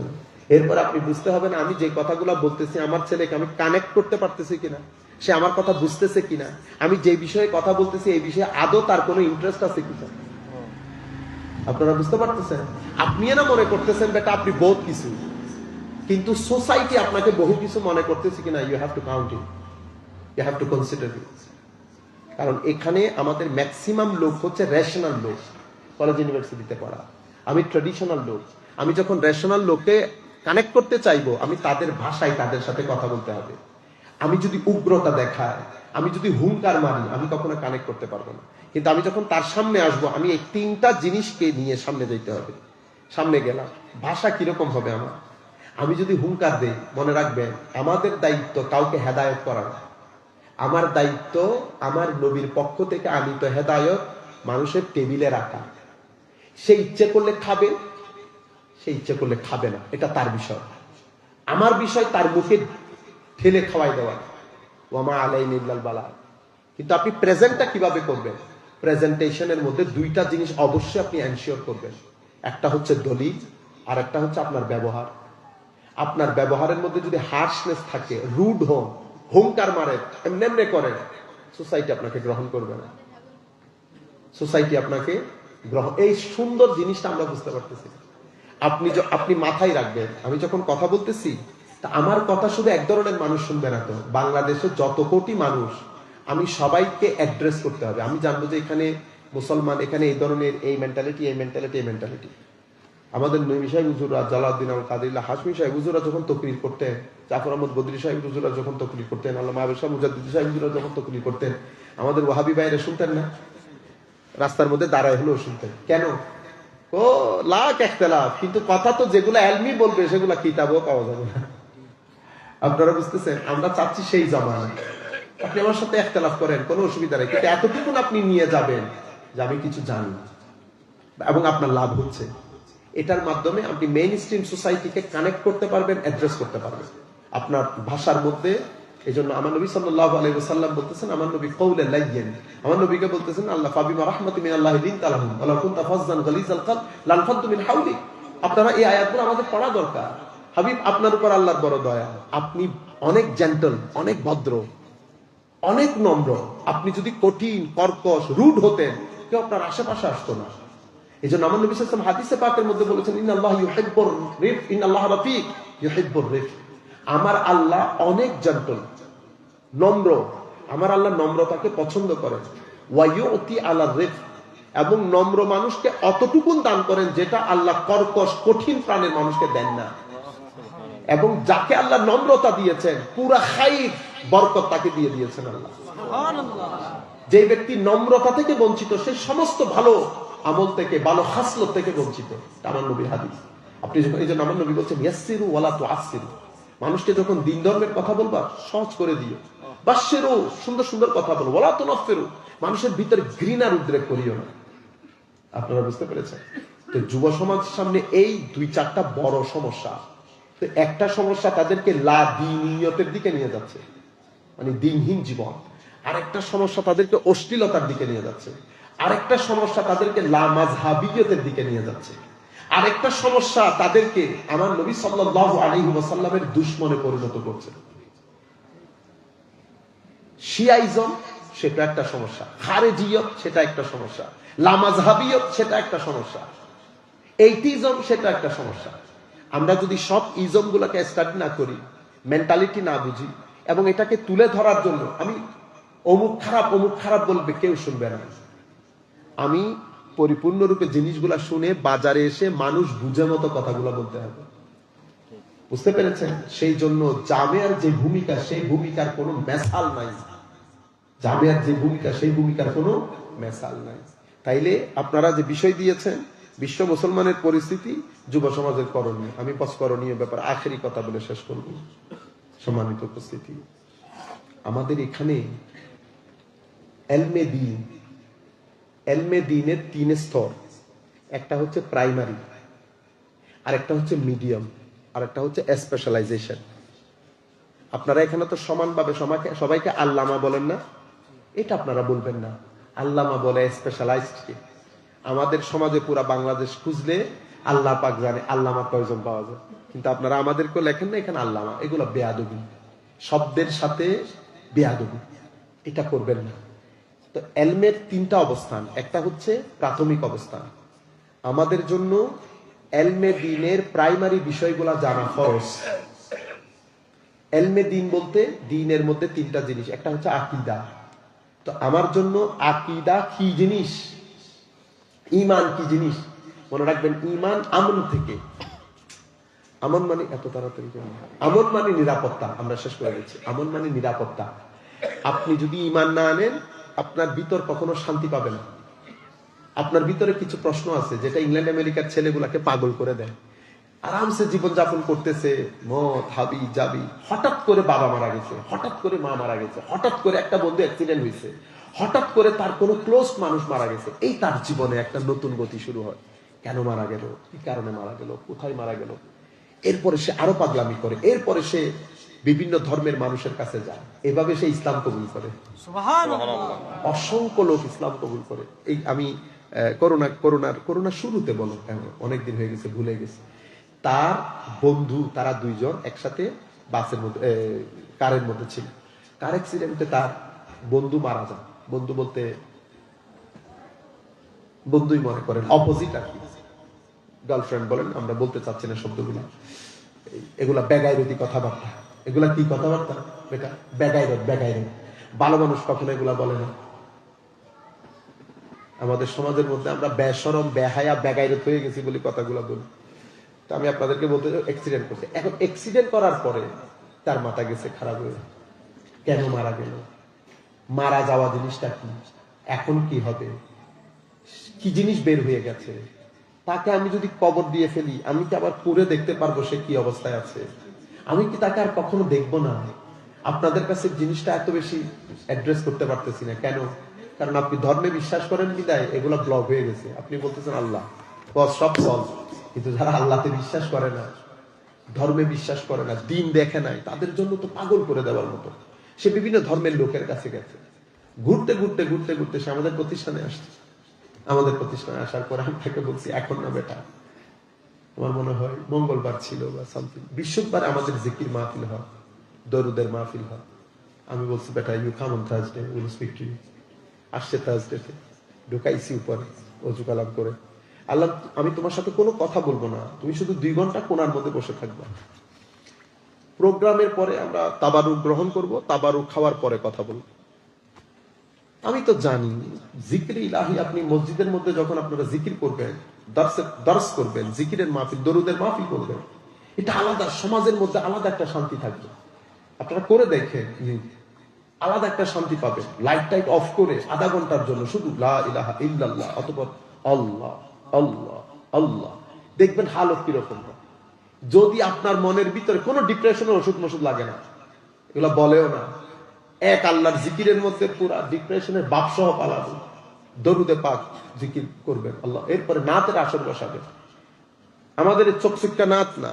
না। এরপর আপনি বুঝতে হবে না আমি যে কথাগুলো বলতেছি আমার ছেলেকে আমি কানেক্ট করতে পারতেছি কিনা, সে আমার কথা বুঝতেছে কিনা, আমি যে বিষয়ে কথা বলতেছি এই বিষয়ে আদৌ তার কোনো ইন্টারেস্ট আছে কিনা। আপনারা বুঝতে পারতেছেন? আপনি না মনে করতেছেন বেটা আপনি বহুত কিছু, কিন্তু সোসাইটি আপনাকে বহু কিছু মনে করতেছে কিনা you have to count it, you have to consider it. কারণ এখানে আমাদের ম্যাক্সিমাম লোক হচ্ছে রেশনাল লোক, কলেজ ইউনিভার্সিটিতে পড়া। আমি ট্রেডিশনাল লোক। আমি যখন রেশনাল লোককে কানেক্ট করতে চাইবো আমি তাদের ভাষায় তাদের সাথে কথা বলতে হবে। আমি যদি উগ্রতা দেখায়, আমি যদি হুঙ্কার মারি, আমি কখনো কানেক্ট করতে পারবো না। কিন্তু আমি যখন তার সামনে আসবো আমি এই তিনটা জিনিসকে নিয়ে সামনে যেতে হবে। সামনে গেলাম, ভাষা কিরকম হবে আমার? আমি যদি হুঙ্কার দেই, মনে রাখবেন আমাদের দায়িত্ব কাউকে হেদায়ত করা না। আমার দায়িত্ব আমার নবীর পক্ষ থেকে আনিত হেদায়ত মানুষের টেবিলে রাখা। সে ইচ্ছে করলে খাবে, সে ইচ্ছে করলে খাবে না, এটা তার বিষয়। আমার বিষয় তার মুখে ঠেলে খাওয়াই দেওয়া। ওয়ামা আলাইনা ইল্লাল বালাগ। কিন্তু আপনি প্রেজেন্টটা কিভাবে করবেন? প্রেজেন্টেশনের মধ্যে দুইটা জিনিস অবশ্যই আপনি এনশিওর করবেন। একটা হচ্ছে দলিল, আর একটা হচ্ছে আপনার ব্যবহার। আপনার ব্যবহারের মধ্যে যদি হার্শনেস থাকে, রুড হন, হুঙ্কার মারেন, এমনি করেন, সোসাইটি আপনাকে গ্রহণ করবে না। সোসাইটি আপনাকে এই সুন্দর জিনিসটা আমরা বুঝতে পারতেছি। আপনি মাথায় রাখবেন আমি যখন কথা বলতেছি তা আমার কথা শুধু এক ধরনের মানুষ শুনবে না তো। বাংলাদেশে যত কোটি মানুষ, আমি সবাইকে অ্যাড্রেস করতে হবে। আমি জানবো যে এখানে মুসলমান, এখানে এই ধরনের এই মেন্টালিটি, এই মেন্টালিটি, এই মেন্টালিটি। আমাদের নবী সাহেব হুজুরা, জালাউদ্দিন আল কাদিল্লাহ হাশমি সাহেব হুজুরা যখন তকরির করতেন, জাফর আহমদ বদরি সাহেব হুজুরা যখন তকরির করতেন, আল্লামা আবেদ শাহ মুজাদ্দিদ সাহেব হুজুরা যখন তকরির করতেন, আমাদের ওয়াহাবি ভাইরা শুনতেন না? রাস্তার মধ্যে দাঁড়ায় হলেও শুনতেন। কেন? ও লাখ ইখতিলাফ, কিন্তু কথা তো যেগুলো এলমি বলবে সেগুলো কিতাবও পাওয়া যাবে না। আপনারা বুঝতেছেন? আমরা চাচ্ছি সেই জামানা। আপনি আমার সাথে ইখতিলাফ করেন, কোনো অসুবিধা নেই, কিন্তু এতটুকু আপনি নিয়ে যাবেন যে আমি কিছু জানি এবং আপনার লাভ হচ্ছে। এটার মাধ্যমে আপনি মেইন স্ট্রিম সোসাইটিকে কানেক্ট করতে পারবেন, অ্যাড্রেস করতে পারবেন। আপনার ভাষার মধ্যে। এই জন্য আমার নবী সাল্লাল্লাহু আলাইহি ওয়াসাল্লাম বলতেছেন, আমার নবী কওলে লাইয়িন, আমার নবীকে বলতেছেন আল্লাহ ফাবিমা রাহমাতিন মিনাল্লাহি লিনতা লাহুম ওয়া লাউ কুনতা ফাজ্জান গালিজাল কলব লানফাদ্দু মিন হাওলিক। আপনারা এই আয়াতগুলো আমাদের পড়া দরকার। হাবিব, আপনার উপর আল্লাহর বড় দয়া, আপনি অনেক জেন্টল, অনেক ভদ্র, অনেক নম্র। আপনি যদি কঠিন, কর্কশ, রুড হতেন, কেউ আপনার আশেপাশে আসতো না। এই জন্য আমার নবী সাল্লাল্লাহু আলাইহি ওয়াসাল্লাম হাদিসে পাকের মধ্যে বলেছেন, ইন্নাল্লাহ ইউহিব্বুর রিফ, ইন্নাল্লাহ রাফিক ইউহিব্বুর রিফ। আমার আল্লাহ অনেক জেন্টল, নম্র, আমার আল্লাহ নম্রতাকে পছন্দ করেন। ওয়া ইউতি আলা রিফ, এবং নম্র মানুষকে অতটুকুন দান করেন যেটা আল্লাহ কর্কশ, কঠিন প্রাণের মানুষকে দেন না। এবং যাকে আল্লাহ নম্রতা দিয়েছেন, পুরা খাইর বরকত তাকে দিয়ে দিয়েছেন আল্লাহ। যে ব্যক্তি নম্রতা থেকে বঞ্চিত, সে সমস্ত ভালো আমল থেকে, ভালো খাসলত থেকে বঞ্চিত। আমার নবীর হাদিস। আপনি যখন, এই জন্য আমার নবী বলছেন ইয়াসসিরু ওয়ালা তুআসসিরু, মানুষকে যখন দিন ধর্মের কথা বলবা সহজ করে দিও। বাশশিরু, সুন্দর সুন্দর কথা বলো। ওয়ালা তুনাফফিরু, মানুষের ভিতরে ঘৃণার উদ্রেক করিও না। আপনারা বুঝতে পেরেছেন? তো যুব সমাজের সামনে এই 2-4টা বড় সমস্যা। তো একটা সমস্যা তাদেরকে লা দ্বীনিয়তের দিকে নিয়ে যাচ্ছে, মানে দিনহীন জীবন। আরেকটা সমস্যা তাদেরকে অশ্লীলতার দিকে নিয়ে যাচ্ছে। আরেকটা সমস্যা তাদেরকে লা মাযহাবিয়তের দিকে নিয়ে যাচ্ছে। আরেকটা সমস্যা তাদেরকে আমার নবী সাল্লাল্লাহু আলাইহি ওয়াসাল্লামের দুশমনে পরিণত করছে। শিয়াইজম, সেটা একটা সমস্যা। খারেজিয়ত, সেটা একটা সমস্যা। লা মাযহাবিয়ত, সেটা একটা সমস্যা। এইটিজম, সেটা একটা সমস্যা। আমরা যদি সব ইজম গুলাকে স্টাডি না করি, মেন্টালিটি না বুঝি, এবং এটাকে তুলে ধরার জন্য আমি অমুক খারাপ বলবে, কেউ শুনবে না। আমি পরিপূর্ণরূপে জিনিসগুলা শুনে বাজারে এসে মানুষ বুঝে মতো কথাগুলো বলতে হবে। বুঝতে পেরেছেন? সেই জন্য জামিয়ার যে ভূমিকা, সেই ভূমিকার কোনো মেসাল নাই। জামিয়ার যে ভূমিকা, সেই ভূমিকার কোনো মেসাল নাই। তাইলে আপনারা যে বিষয় দিয়েছেন, বিশ্ব মুসলমানের পরিস্থিতি, যুব সমাজের করণীয়, আমি করণীয় ব্যাপার আখেরি কথা বলে শেষ করব। সম্মানিত উপস্থিতি, আমাদের এখানে এলমে দ্বীনের 3 স্তর। একটা হচ্ছে প্রাইমারি, আরেকটা হচ্ছে মিডিয়াম, আরেকটা হচ্ছে স্পেশালাইজেশন। আপনারা এখানে তো সমানভাবে সবাইকে আল্লামা বলেন না? এটা আপনারা বলবেন না। আল্লামা বলে স্পেশালাইজডকে। আমাদের সমাজে পুরা বাংলাদেশ খুঁজলে আল্লাহ পাক জানে আল্লামা কয়জন পাওয়া যায়, কিন্তু আপনারা আমাদেরকেও লেখেন না এখানে আল্লামা। এগুলো বেয়াদবি, শব্দের সাথে বেয়াদবি, এটা করবেন না। তো এলমের 3টা অবস্থান। একটা হচ্ছে প্রাথমিক অবস্থান। আমাদের জন্য এলমে দ্বীনের প্রাইমারি বিষয়গুলো জানা ফরজ। এলমে দ্বীন বলতে দ্বীনের মধ্যে 3টা জিনিস। একটা হচ্ছে আকীদা। তো আমার জন্য আকীদা কি জিনিস, ঈমান কি জিনিস, মনে রাখবেন। ঈমান আমন থেকে, আমন মানে এত তাড়াতাড়ি কেন? আমন মানে নিরাপত্তা। আমরা শেষ করে দিচ্ছি। আমন মানে নিরাপত্তা। আপনি যদি ঈমান না আনেন, আপনার ভিতর কখনো শান্তি পাবে না। আপনার ভিতরে কিছু প্রশ্ন আছে যেটা ইংল্যান্ড আমেরিকার ছেলেগুলাকে পাগল করে দেয়। আরামসে জীবন যাপন করতেছে, মদ হাবি যাবি, হঠাৎ করে বাবা মারা গেছে, হঠাৎ করে মা মারা গেছে, হঠাৎ করে একটা বন্ধু অ্যাক্সিডেন্ট হয়েছে, হঠাৎ করে তার কোনো ক্লোজ মানুষ মারা গেছে। এই তার জীবনে একটা নতুন গতি শুরু হয়। কেন মারা গেল, কি কারণে মারা গেল, কোথায় মারা গেল। এরপরে সে আরো পাগলামি করে, এরপরে সে বিভিন্ন ধর্মের মানুষের কাছে যায়। এভাবে সে ইসলাম কবুল করে। অসংখ্য লোক ইসলাম কবুল করে। এই আমি করোনার শুরুতে বলো, অনেকদিন হয়ে গেছে, ভুলে গেছে। তার বন্ধু, তারা 2 জন একসাথে বাসের মধ্যে, কারের মধ্যে ছিল। কার অ্যাক্সিডেন্টে তার বন্ধু মারা যায়। বন্ধু বলতে বন্ধুই মনে করেন, অপোজিট আর কি, গার্লফ্রেন্ড বলেন, আমরা বলতে চাচ্ছি না শব্দগুলো। এগুলা বেগাইরতি কথাবার্তা। এগুলা কি কথাবার্তা বেটা? বেগাইরত। ভালো মানুষ কখনো এগুলা বলে না। আমাদের সমাজের মধ্যে আমরা বেশরম, বেহায়া, বেগাইরত হয়ে গেছি বলে কথাগুলো বলি। তো আমি আপনাদেরকে বলতে, অ্যাক্সিডেন্ট করছে। এখন অ্যাক্সিডেন্ট করার পরে তার মাথা গেছে খারাপ হয়ে। কেন মারা গেল, মারা যাওয়া জিনিসটা কি, এখন কি হবে, কি জিনিস বের হয়ে গেছে। তাকে আমি যদি কবর দিয়ে ফেলি, আমি কি আবার পুরে দেখতে পারবো সে কি অবস্থায় আছে? আমি কি তাকে আর কখনো দেখবো না? আপনাদের কাছে জিনিসটা এত বেশি অ্যাড্রেস করতে পারতেছি না। কেন? কারণ আপনি ধর্মে বিশ্বাস করেন বিদায় এগুলো ব্লক হয়ে গেছে। আপনি বলতেছেন আল্লাহ, সব সলভ। কিন্তু যারা আল্লাহতে বিশ্বাস করে না, ধর্মে বিশ্বাস করে না, দিন দেখে নাই, তাদের জন্য তো পাগল করে দেওয়ার মতো। সে বিভিন্ন ধর্মের লোকের কাছে গেছে, ঘুরতে ঘুরতে ঘুরতে ঘুরতে সে আমাদের প্রতিষ্ঠানে আসছে। আমাদের প্রতিষ্ঠানে আসার পর আমি তাকে বলছি, এখন না বেটা, আমার মনে হয় মঙ্গলবার ছিল বা সামথিং, বৃহস্পতিবার আমাদের জিকির মাহফিল হয়, দরুদের মাহফিল হয়। আমি বলছি, বেটা you come on Thursday, will speak to you. আসছে থার্সডেতে, ঢুকাইছি উপরে অজু কালাম করে। আল্লাহ, আমি তোমার সাথে কোনো কথা বলবো না, তুমি শুধু 2 ঘন্টা কোণার মধ্যে বসে থাকবা। প্রোগ্রামের পরে আমরা তাবারুক গ্রহণ করব, তাবারুক খাওয়ার পরে কথা বলবো। আমি তো জানি জিকির ইলাহি, আপনি মসজিদের মধ্যে যখন আপনারা জিকির করবেন, দর্শ করবেন, জিকিরের মাহফিল, দরুদের মাহফিল করবেন, এটা আলাদা, সমাজের মধ্যে আলাদা একটা শান্তি থাকবে। আপনারা করে দেখেন, আলাদা একটা শান্তি পাবেন। লাইট টাইট অফ করে আধা ঘন্টার জন্য শুধু লা ইলাহা ইল্লাল্লাহ, অতঃপর আল্লাহ আল্লাহ আল্লাহ, দেখবেন হালত কিরকম। যদি আপনার মনের ভিতরে কোনো ডিপ্রেশনের ওষুধ মশুদ লাগে না, এগুলো বলেও না, এক আল্লাহর জিকিরের মধ্যে পুরা ডিপ্রেশনের বাপসহ পালাবো, দরুদে পাক জিকির করবেন আল্লাহ। এরপরে নাতের আসর বসাবেন। আমাদের চকচুকটা নাত না,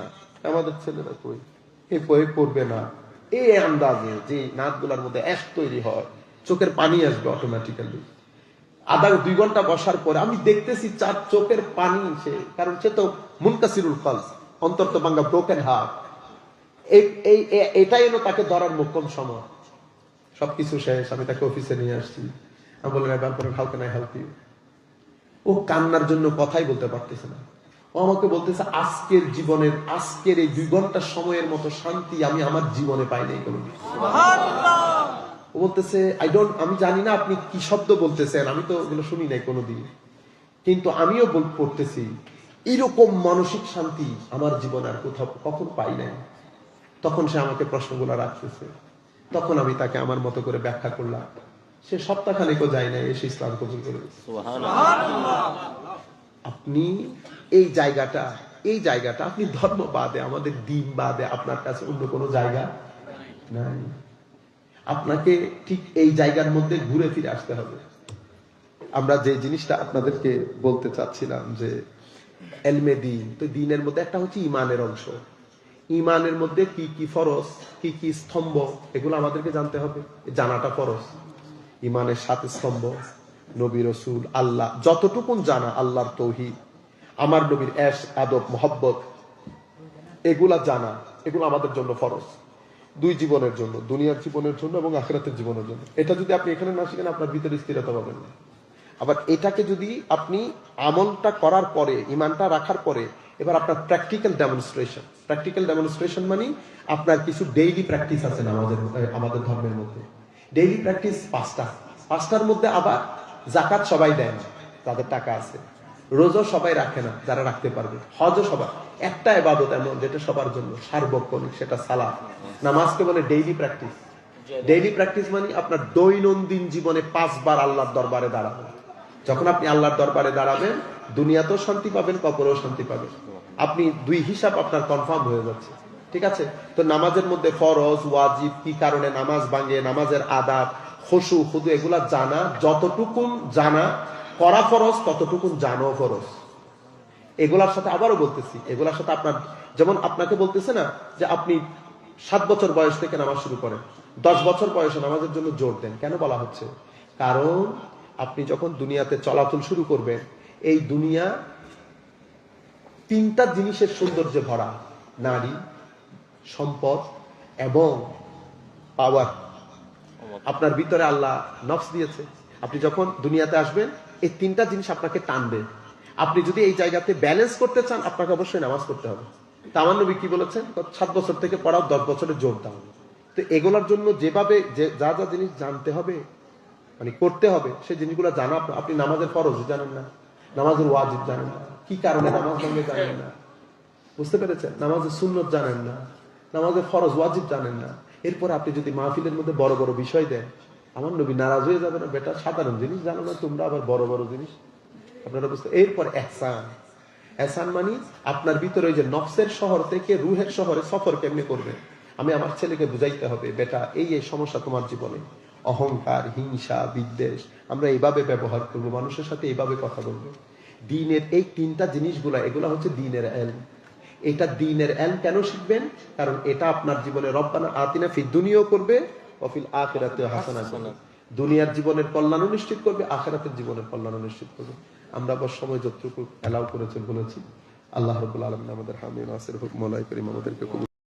আমাদের ছেলেরা কই এই বই পড়বে না, এই আন্দাজে যে নাতগুলার মধ্যে অ্যাশ তৈরি হয়, চোখের পানি আসবে অটোমেটিক্যালি। আধা 2 ঘন্টা বসার পরে আমি দেখতেছি চার চোখের পানি, সে কারণ সে তো মুনকাসিরুল কলব, অন্তর তো ভাঙ্গা, ব্রোকেন হার্ট। এটাই এলো তাকে ধরার মোক্ষম সময়। সবকিছু শেষ, আমি তাকে অফিসে নিয়ে আসছি। আমি বললাম, ব্যাপারে how can I help you? ও কান্নার জন্য কথাই বলতে পারতেছে না। ও আমাকে বলতেছে, আজকের জীবনের, আজকের এই 2 ঘন্টা সময়ের মতো শান্তি আমি আমার জীবনে পাই নাই কোনোদিন। ও বলতেছে, আমি জানি না আপনি কি শব্দ বলতেছেন, আমি তো ওগুলো শুনি নাই কোনোদিন, কিন্তু আমিও পড়তেছি, এরকম মানসিক শান্তি আমার জীবনে আর কোথাও কখন পাই নাই। তখন সে আমাকে প্রশ্নগুলো রাখতেছে, তখন আমি তাকে আমার মতো করে ব্যাখ্যা করলাম। সে সপ্তাহখানেকও যায় না, এসে ইসলাম কবুল করে। আপনি এই জায়গাটা আপনি ধর্ম বাদে, আমাদের দিন বাদে আপনার কাছে অন্য কোনো জায়গা নাই। আপনাকে ঠিক এই জায়গার মধ্যে ঘুরে ফিরে আসতে হবে। আমরা যে জিনিসটা আপনাদেরকে বলতে চাচ্ছিলাম যে এলমে দিন, তো দিনের মধ্যে একটা হচ্ছে ইমানের অংশ। ইমানের মধ্যে কি কি ফরজ, কি কি স্তম্ভ, এগুলো আমাদেরকে জানতে হবে, জানাটা ফরজ। ইমানের 7 স্তম্ভ, নবী রসুল, আল্লাহ, যতটুকুন জানা, আল্লাহর তৌহিদ, আমার নবীর এশ আদব মহব্বত, এগুলা জানা, এগুলো আমাদের জন্য ফরজ। 2 জীবনের জন্য, দুনিয়ার জীবনের জন্য এবং আখিরাতের জীবনের জন্য। এটা যদি আপনি এখানে না শিখেন, আপনার ভিতরে স্থিরতা পাবেন না। আবার এটাকে যদি আপনি আমলটা করার পরে, ইমানটা রাখার পরে, এবার আপনার প্র্যাকটিক্যাল ডেমনস্ট্রেশন মানে আপনার কিছু ডেইলি প্র্যাকটিস আছে আমাদের ধর্মের মধ্যে। ডেইলি প্র্যাকটিস 5টার মধ্যে আবার জাকাত সবাই দেয় না, তাদের টাকা আছে। রোজও সবাই রাখে না, যারা রাখতে পারবে। হজও সবাই, একটা ইবাদত এমন যেটা সবার জন্য সার্বক্ষণিক, সেটা সালাত। নামাজকে বলে ডেইলি প্র্যাকটিস। ডেইলি প্র্যাকটিস মানে আপনার দৈনন্দিন জীবনে 5 বার আল্লাহর দরবারে দাঁড়াবেন। যখন আপনি আল্লাহর দরবারে দাঁড়াবেন, দুনিয়াতেও শান্তি পাবেন, কবরেও শান্তি পাবেন। আপনি 2 হিসাব আপনার কনফার্ম হয়ে যাচ্ছে। ঠিক আছে? তো নামাজের মধ্যে ফরজ, ওয়াজিব, কি কারণে নামাজ ভাঙে, নামাজের আদাব, খুশু, খুদু, এগুলা জানা, যতটুকুন জানা করা ফরজ, ততটুকুন জানো ফরজ। এগুলার সাথে আবারও বলতেছি, এগুলার সাথে আপনার, যেমন আপনাকে বলতেছে না যে আপনি 7 বছর বয়স থেকে নামাজ শুরু করেন, 10 বছর বয়সে নামাজের জন্য জোর দেন। কেন বলা হচ্ছে? কারণ আপনি যখন দুনিয়াতে চলাচল শুরু করবেন, এই দুনিয়া 3টা জিনিসের সৌন্দর্যে ভরা, নারী, সম্পদ এবং পাওয়ার। আপনার ভিতরে আল্লাহ নফস দিয়েছে। আপনি যখন দুনিয়াতে আসবেন, এই 3টা জিনিস আপনাকে টানবে। আপনি যদি এই জায়গাতে ব্যালেন্স করতে চান, আপনাকে অবশ্যই নামাজ পড়তে হবে। তা আমার নবী কি বলেছেন? 7 বছর থেকে পড়াও, 10 বছরে জোর দাও। তো এগুলোর জন্য যেভাবে যা যা জিনিস জানতে হবে, মানে করতে হবে, সেই জিনিসগুলো জানা। আপনি নামাজের ফরজ জানেন না, নামাজের ওয়াজিব জানেন না, কি কারণে নামাজ ভাঙে জানেন না, বুঝতে পেরেছেন? নামাজের সুন্নত জানেন না, নামাজের ফরজ ওয়াজিব জানেন না। এরপর আপনি যদি মাহফিলের মধ্যে বড় বড় বিষয় দেন, আমার নবী নারাজ হয়ে যাবে না? বেটা, সাধারণ জিনিস জানো না তোমরা, আবার বড় বড় জিনিস আপনারা বুঝতে। এরপর এহসান মানে আপনার ভিতরে ওই যে নফসের শহর থেকে রুহের শহরে সফর কেমনে করবে। আমি আমার ছেলেকে বুঝাইতে হবে, বেটা এই সমস্যা তোমার জীবনে, অহংকার, হিংসা, বিদ্বেষ, আমরা এইভাবে ব্যবহার করবো, মানুষের সাথে এইভাবে কথা বলবো। দিনের এই 3টা জিনিসগুলা, এগুলা হচ্ছে দিনের এলম। এটা দ্বীনের ইলম কেন শিখবেন? কারণ এটা আপনার জীবনে রব্বানা আতিনা ফিদ দুনিয়াও করবে, ওয়া ফিল আখিরাতিও হাসানা করবে। দুনিয়ার জীবনের কল্যাণও নিশ্চিত করবে, আখিরাতের জীবনের কল্যাণও নিশ্চিত করবে। আমরা আবার সময় যতটুকু এলাও করেছেন বলেছি। আল্লাহ রাব্বুল আলামিন আমাদের হামিদ নাসির হুকম মওলাই করিম আমাদেরকে কবুল